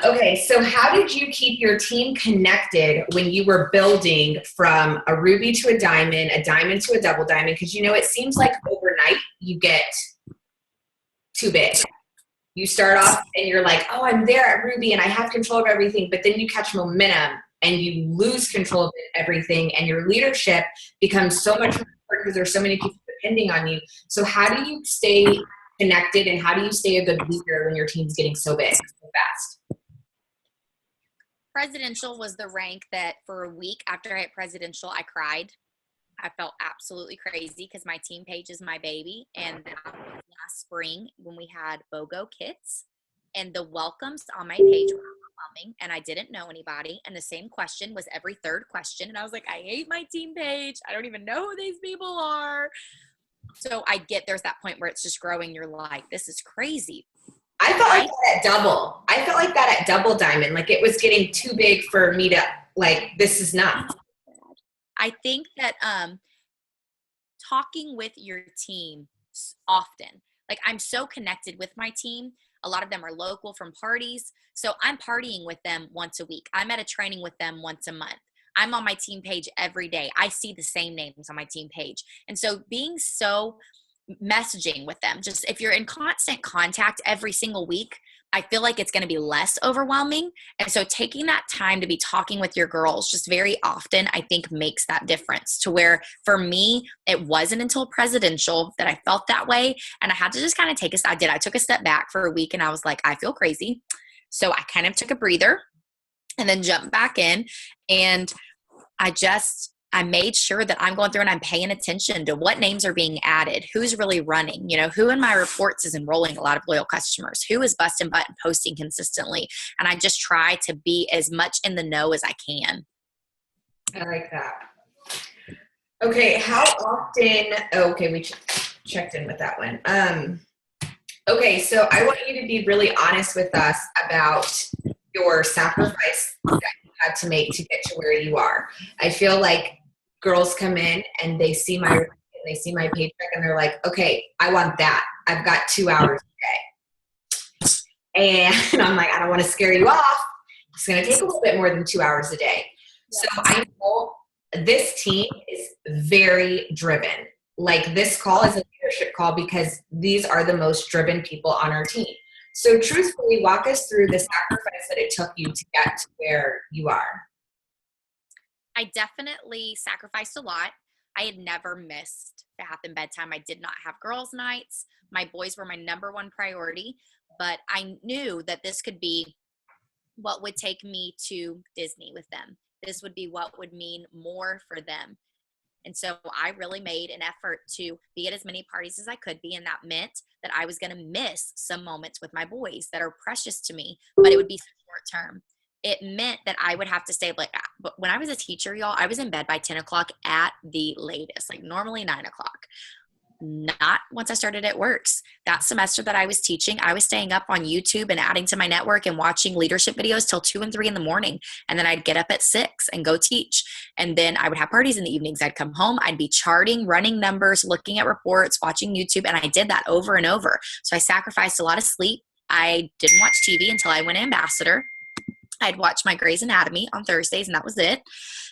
Okay, so how did you keep your team connected when you were building from a ruby to a diamond to a double diamond? Because, it seems like overnight you get too big. You start off and you're like, oh, I'm there at ruby and I have control of everything. But then you catch momentum and you lose control of everything and your leadership becomes so much more important because there's so many people depending on you. So how do you stay connected and how do you stay a good leader when your team's getting so big so fast? Presidential was the rank that for a week after I hit presidential, I cried. I felt absolutely crazy because my team page is my baby. And that was last spring when we had BOGO kits and the welcomes on my page were overwhelming and I didn't know anybody. And the same question was every third question. And I was like, I hate my team page. I don't even know who these people are. So there's that point where it's just growing. You're like, this is crazy. I felt like that at double. I felt like that at double diamond. Like it was getting too big for me to this is not. I think that talking with your team often, like I'm so connected with my team. A lot of them are local from parties. So I'm partying with them once a week. I'm at a training with them once a month. I'm on my team page every day. I see the same names on my team page. And so being so messaging with them, just if you're in constant contact every single week, I feel like it's going to be less overwhelming. And so taking that time to be talking with your girls just very often, I think makes that difference, to where for me, it wasn't until presidential that I felt that way. And I had to just kind of I took a step back for a week and I was like, I feel crazy. So I kind of took a breather and then jumped back in, and I made sure that I'm going through and I'm paying attention to what names are being added, who's really running, who in my reports is enrolling a lot of loyal customers, who is busting butt and posting consistently. And I just try to be as much in the know as I can. I like that. Okay. How often, okay, we checked in with that one. Okay. So I want you to be really honest with us about your sacrifice that you had to make to get to where you are. I feel like girls come in and they see my paycheck and they're like, okay, I want that. I've got 2 hours a day. And I'm like, I don't want to scare you off. It's going to take a little bit more than 2 hours a day. So I know this team is very driven. Like, this call is a leadership call because these are the most driven people on our team. So truthfully, walk us through the sacrifice that it took you to get to where you are. I definitely sacrificed a lot. I had never missed bath and bedtime. I did not have girls' nights. My boys were my number one priority, but I knew that this could be what would take me to Disney with them. This would be what would mean more for them. And so I really made an effort to be at as many parties as I could be. And that meant that I was going to miss some moments with my boys that are precious to me, but it would be short term. It meant that I would have to stay but when I was a teacher, y'all, I was in bed by 10 o'clock at the latest, like normally 9 o'clock. Not once I started at Works. That semester that I was teaching, I was staying up on YouTube and adding to my network and watching leadership videos till 2 and 3 in the morning. And then I'd get up at 6 and go teach. And then I would have parties in the evenings. I'd come home, I'd be charting, running numbers, looking at reports, watching YouTube. And I did that over and over. So I sacrificed a lot of sleep. I didn't watch TV until I went ambassador. I'd watch my Grey's Anatomy on Thursdays, and that was it.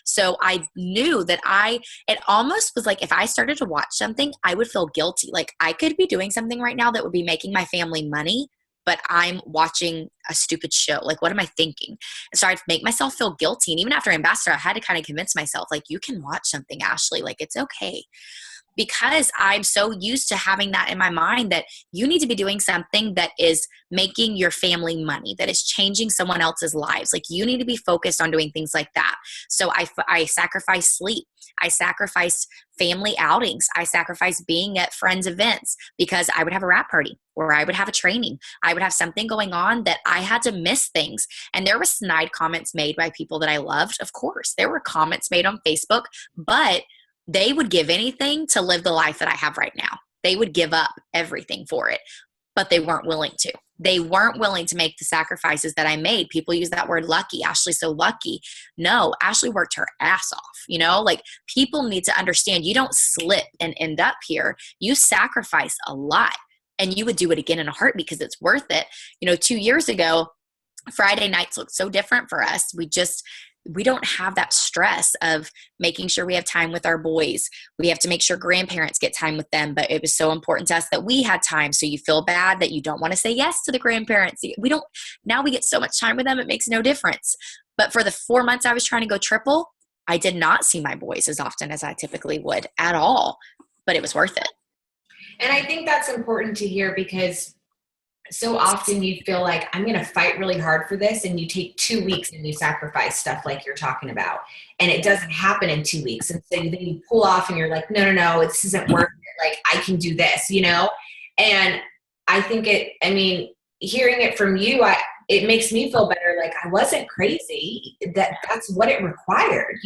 So I knew that it almost was like if I started to watch something, I would feel guilty. Like, I could be doing something right now that would be making my family money, but I'm watching a stupid show. Like, what am I thinking? And so I'd make myself feel guilty. And even after ambassador, I had to kind of convince myself, like, you can watch something, Ashley. Like, it's okay. Because I'm so used to having that in my mind that you need to be doing something that is making your family money, that is changing someone else's lives. Like, you need to be focused on doing things like that. So I sacrificed sleep. I sacrificed family outings. I sacrificed being at friends' events because I would have a wrap party or I would have a training. I would have something going on that I had to miss things. And there were snide comments made by people that I loved. Of course, there were comments made on Facebook, but they would give anything to live the life that I have right now. They would give up everything for it, but they weren't willing to. They weren't willing to make the sacrifices that I made. People use that word lucky. Ashley's so lucky. No, Ashley worked her ass off. Like, people need to understand you don't slip and end up here. You sacrifice a lot, and you would do it again in a heartbeat because it's worth it. 2 years ago, Friday nights looked so different for us. We don't have that stress of making sure we have time with our boys. We have to make sure grandparents get time with them, but it was so important to us that we had time. So you feel bad that you don't want to say yes to the grandparents. Now we get so much time with them, it makes no difference. But for the 4 months I was trying to go triple, I did not see my boys as often as I typically would at all, but it was worth it. And I think that's important to hear because so often you feel like I'm going to fight really hard for this, and you take 2 weeks and you sacrifice stuff like you're talking about, and it doesn't happen in 2 weeks. And so then you pull off and you're like, no, this isn't worth it. Like, I can do this, And I think hearing it from you, it makes me feel better. Like, I wasn't crazy. That's what it required,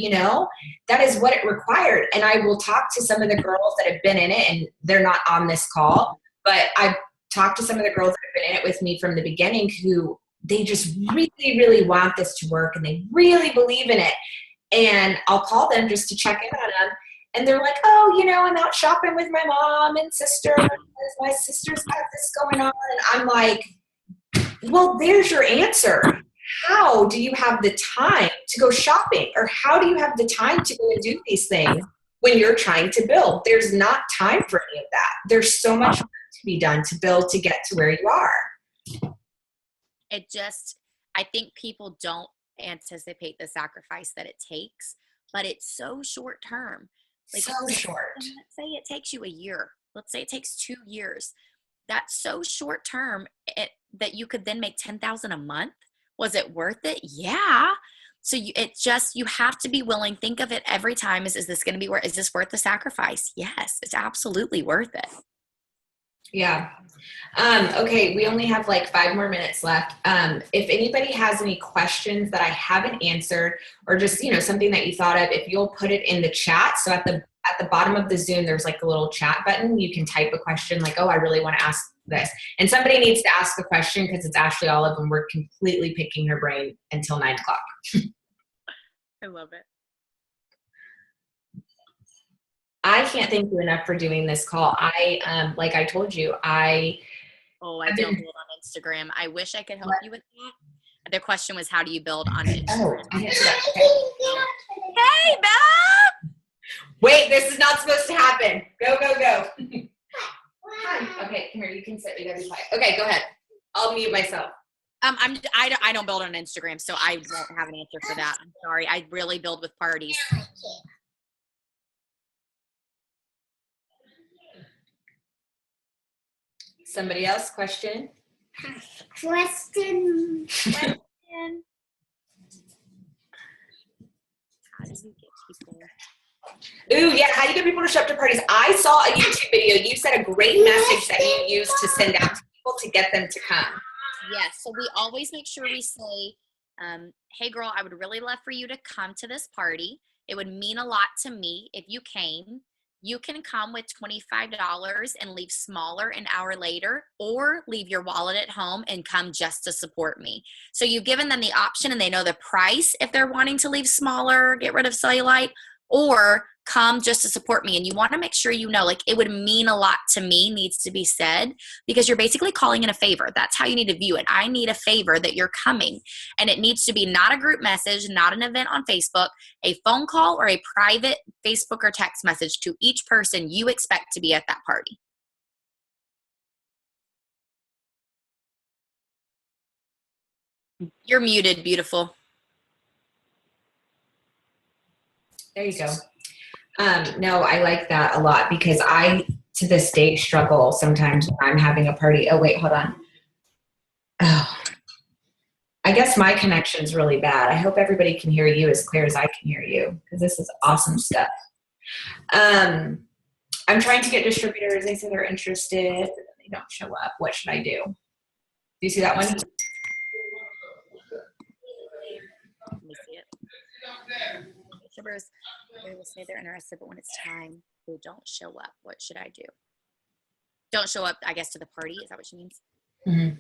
that is what it required. And I will talk to some of the girls that have been in it, and they're not on this call, but I've talked to some of the girls that have been in it with me from the beginning who they just really, really want this to work and they really believe in it. And I'll call them just to check in on them. And they're like, oh, I'm out shopping with my mom and sister because my sister's got this going on. And I'm like, Well, there's your answer. How do you have the time to go shopping? Or how do you have the time to go and do these things when you're trying to build? There's not time for any of that. There's so much work to be done to build to get to where you are. I think people don't anticipate the sacrifice that it takes, but it's so short term. Like, So short. let's say it takes you a year. Let's say it takes 2 years. That's so short term that you could then make 10,000 a month. Was it worth it? Yeah. So you have to be willing. Think of it every time. Is this going to be worth? Is this worth the sacrifice? Yes, it's absolutely worth it. Yeah. Okay, we only have like 5 more minutes left. If anybody has any questions that I haven't answered, or just, something that you thought of, if you'll put it in the chat. So at the bottom of the Zoom, there's like a little chat button. You can type a question like, oh, I really want to ask this. And somebody needs to ask the question because it's Ashley Olive and we're completely picking her brain until 9 o'clock. I love it. I can't thank you enough for doing this call. Like I told you, I don't build on Instagram. I wish I could help you with that. The question was, how do you build on Instagram? I didn't see that. Hey, Beth! Wait, this is not supposed to happen. Go, go, go. Hi. Okay, come here. You can sit. We gotta be quiet. Okay, go ahead. I'll mute myself. I don't build on Instagram, so I won't have an answer for that. I'm sorry. I really build with parties. Somebody else? Question? Question. How do you get people? Ooh, yeah. How do you get people to show up to parties? I saw a YouTube video. You said a great message that you used to send out to people to get them to come. Yes. So we always make sure we say, hey, girl, I would really love for you to come to this party. It would mean a lot to me if you came. You can come with $25 and leave smaller an hour later, or leave your wallet at home and come just to support me. So you've given them the option and they know the price if they're wanting to leave smaller, get rid of cellulite, or come just to support me. And you want to make sure like it would mean a lot to me needs to be said, because you're basically calling in a favor. That's how you need to view it. I need a favor that you're coming. And it needs to be not a group message, not an event on Facebook, a phone call or a private Facebook or text message to each person you expect to be at that party. You're muted, beautiful. There you go. No, I like that a lot because I, to this date, struggle sometimes when I'm having a party. Oh, wait, hold on. Oh, I guess my connection's really bad. I hope everybody can hear you as clear as I can hear you because this is awesome stuff. I'm trying to get distributors. They say they're interested, but then they don't show up. What should I do? Do you see that one? Let me see it. Distributors, they will say they're interested, but when it's time, they don't show up. What should I do? Don't show up, I guess, to the party. Is that what she means? Mm-hmm.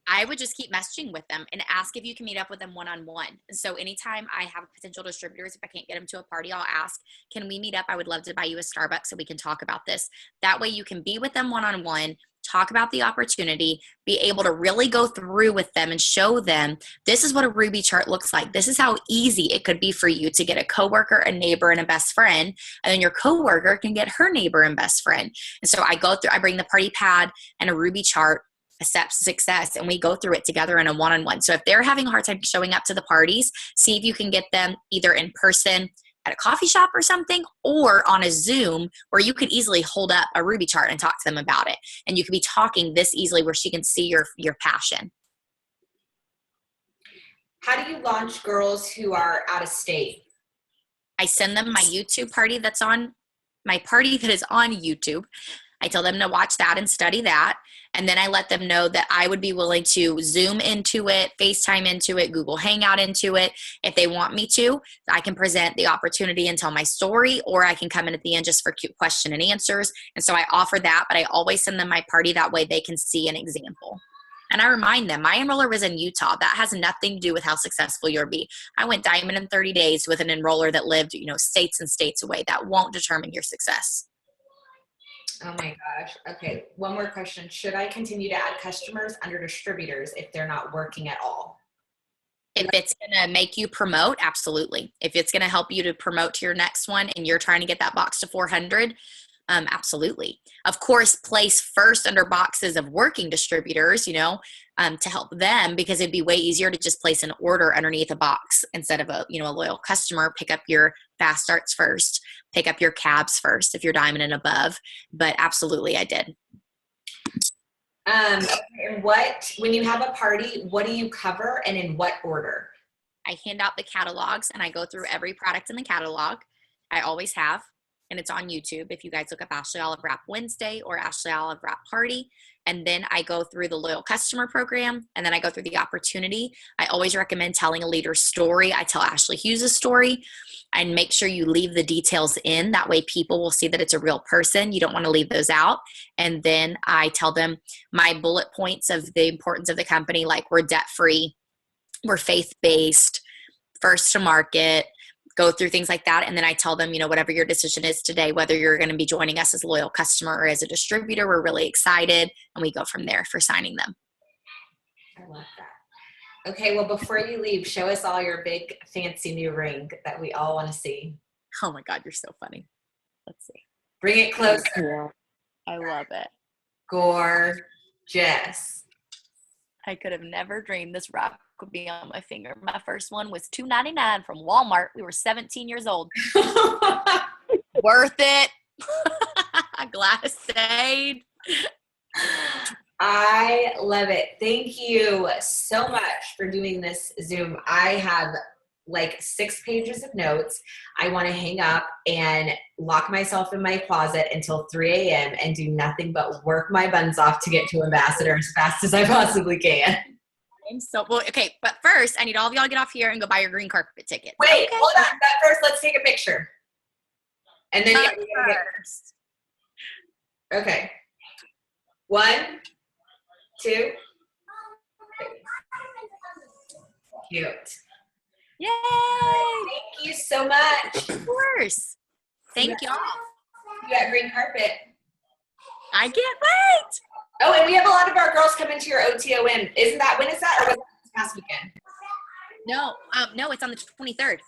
I would just keep messaging with them and ask if you can meet up with them one-on-one. So anytime I have potential distributors, if I can't get them to a party, I'll ask, can we meet up? I would love to buy you a Starbucks so we can talk about this. That way you can be with them one-on-one, talk about the opportunity, be able to really go through with them and show them this is what a Ruby chart looks like. This is how easy it could be for you to get a coworker, a neighbor, and a best friend. And then your coworker can get her neighbor and best friend. And so I bring the party pad and a Ruby chart, a steps to success, and we go through it together in a one-on-one. So if they're having a hard time showing up to the parties, see if you can get them either in person at a coffee shop or something, or on a Zoom where you could easily hold up a Ruby chart and talk to them about it. And you could be talking this easily where she can see your passion. How do you launch girls who are out of state? I send them my YouTube party that is on YouTube. I tell them to watch that and study that. And then I let them know that I would be willing to Zoom into it, FaceTime into it, Google Hangout into it. If they want me to, I can present the opportunity and tell my story, or I can come in at the end just for cute question and answers. And so I offer that, but I always send them my party. That way they can see an example. And I remind them, my enroller was in Utah. That has nothing to do with how successful you'll be. I went diamond in 30 days with an enroller that lived, states and states away. That won't determine your success. Oh my gosh. Okay. One more question. Should I continue to add customers under distributors if they're not working at all? If it's going to make you promote, absolutely. If it's going to help you to promote to your next one and you're trying to get that box to 400, absolutely. Of course, place first under boxes of working distributors, to help them, because it'd be way easier to just place an order underneath a box instead of a loyal customer. Pick up your fast starts first, pick up your cabs first if you're diamond and above. But absolutely, I did. And when you have a party, what do you cover and in what order? I hand out the catalogs and I go through every product in the catalog. I always have, and it's on YouTube. If you guys look up Ashley Olive Wrap Wednesday or Ashley Olive Wrap Party, and then I go through the loyal customer program, and then I go through the opportunity. I always recommend telling a leader's story. I tell Ashley Hughes' story, and make sure you leave the details in. That way people will see that it's a real person. You don't want to leave those out. And then I tell them my bullet points of the importance of the company, like we're debt-free, we're faith-based, first to market, go through things like that. And then I tell them, whatever your decision is today, whether you're going to be joining us as a loyal customer or as a distributor, we're really excited. And we go from there for signing them. I love that. Okay, well, before you leave, show us all your big fancy new ring that we all want to see. Oh my God, you're so funny. Let's see. Bring it closer. I love it. Gorgeous. I could have never dreamed this rock would be on my finger. My first one was $2.99 from Walmart. We were 17 years old. Worth it. Glad I stayed. I love it. Thank you so much for doing this Zoom. I have like 6 pages of notes. I want to hang up and lock myself in my closet until 3 a.m. and do nothing but work my buns off to get to Ambassador as fast as I possibly can. Okay, but first, I need all of y'all to get off here and go buy your green carpet ticket. Wait, okay. Hold on. But first, let's take a picture. And then first. Okay. 1, 2. Cute. Yay! Thank you so much. Of course. Thank y'all. You got green carpet. I can't wait. Oh, and we have a lot of our girls come into your OTOM. When is that, or was that this past weekend? No, it's on the 23rd.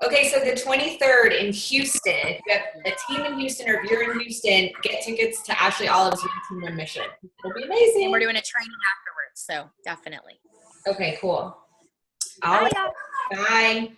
Okay, so the 23rd in Houston. If you have a team in Houston or if you're in Houston, get tickets to Ashley Olive's Team One Mission. It'll be amazing. And we're doing a training afterwards, so definitely. Okay, cool. All right. Bye.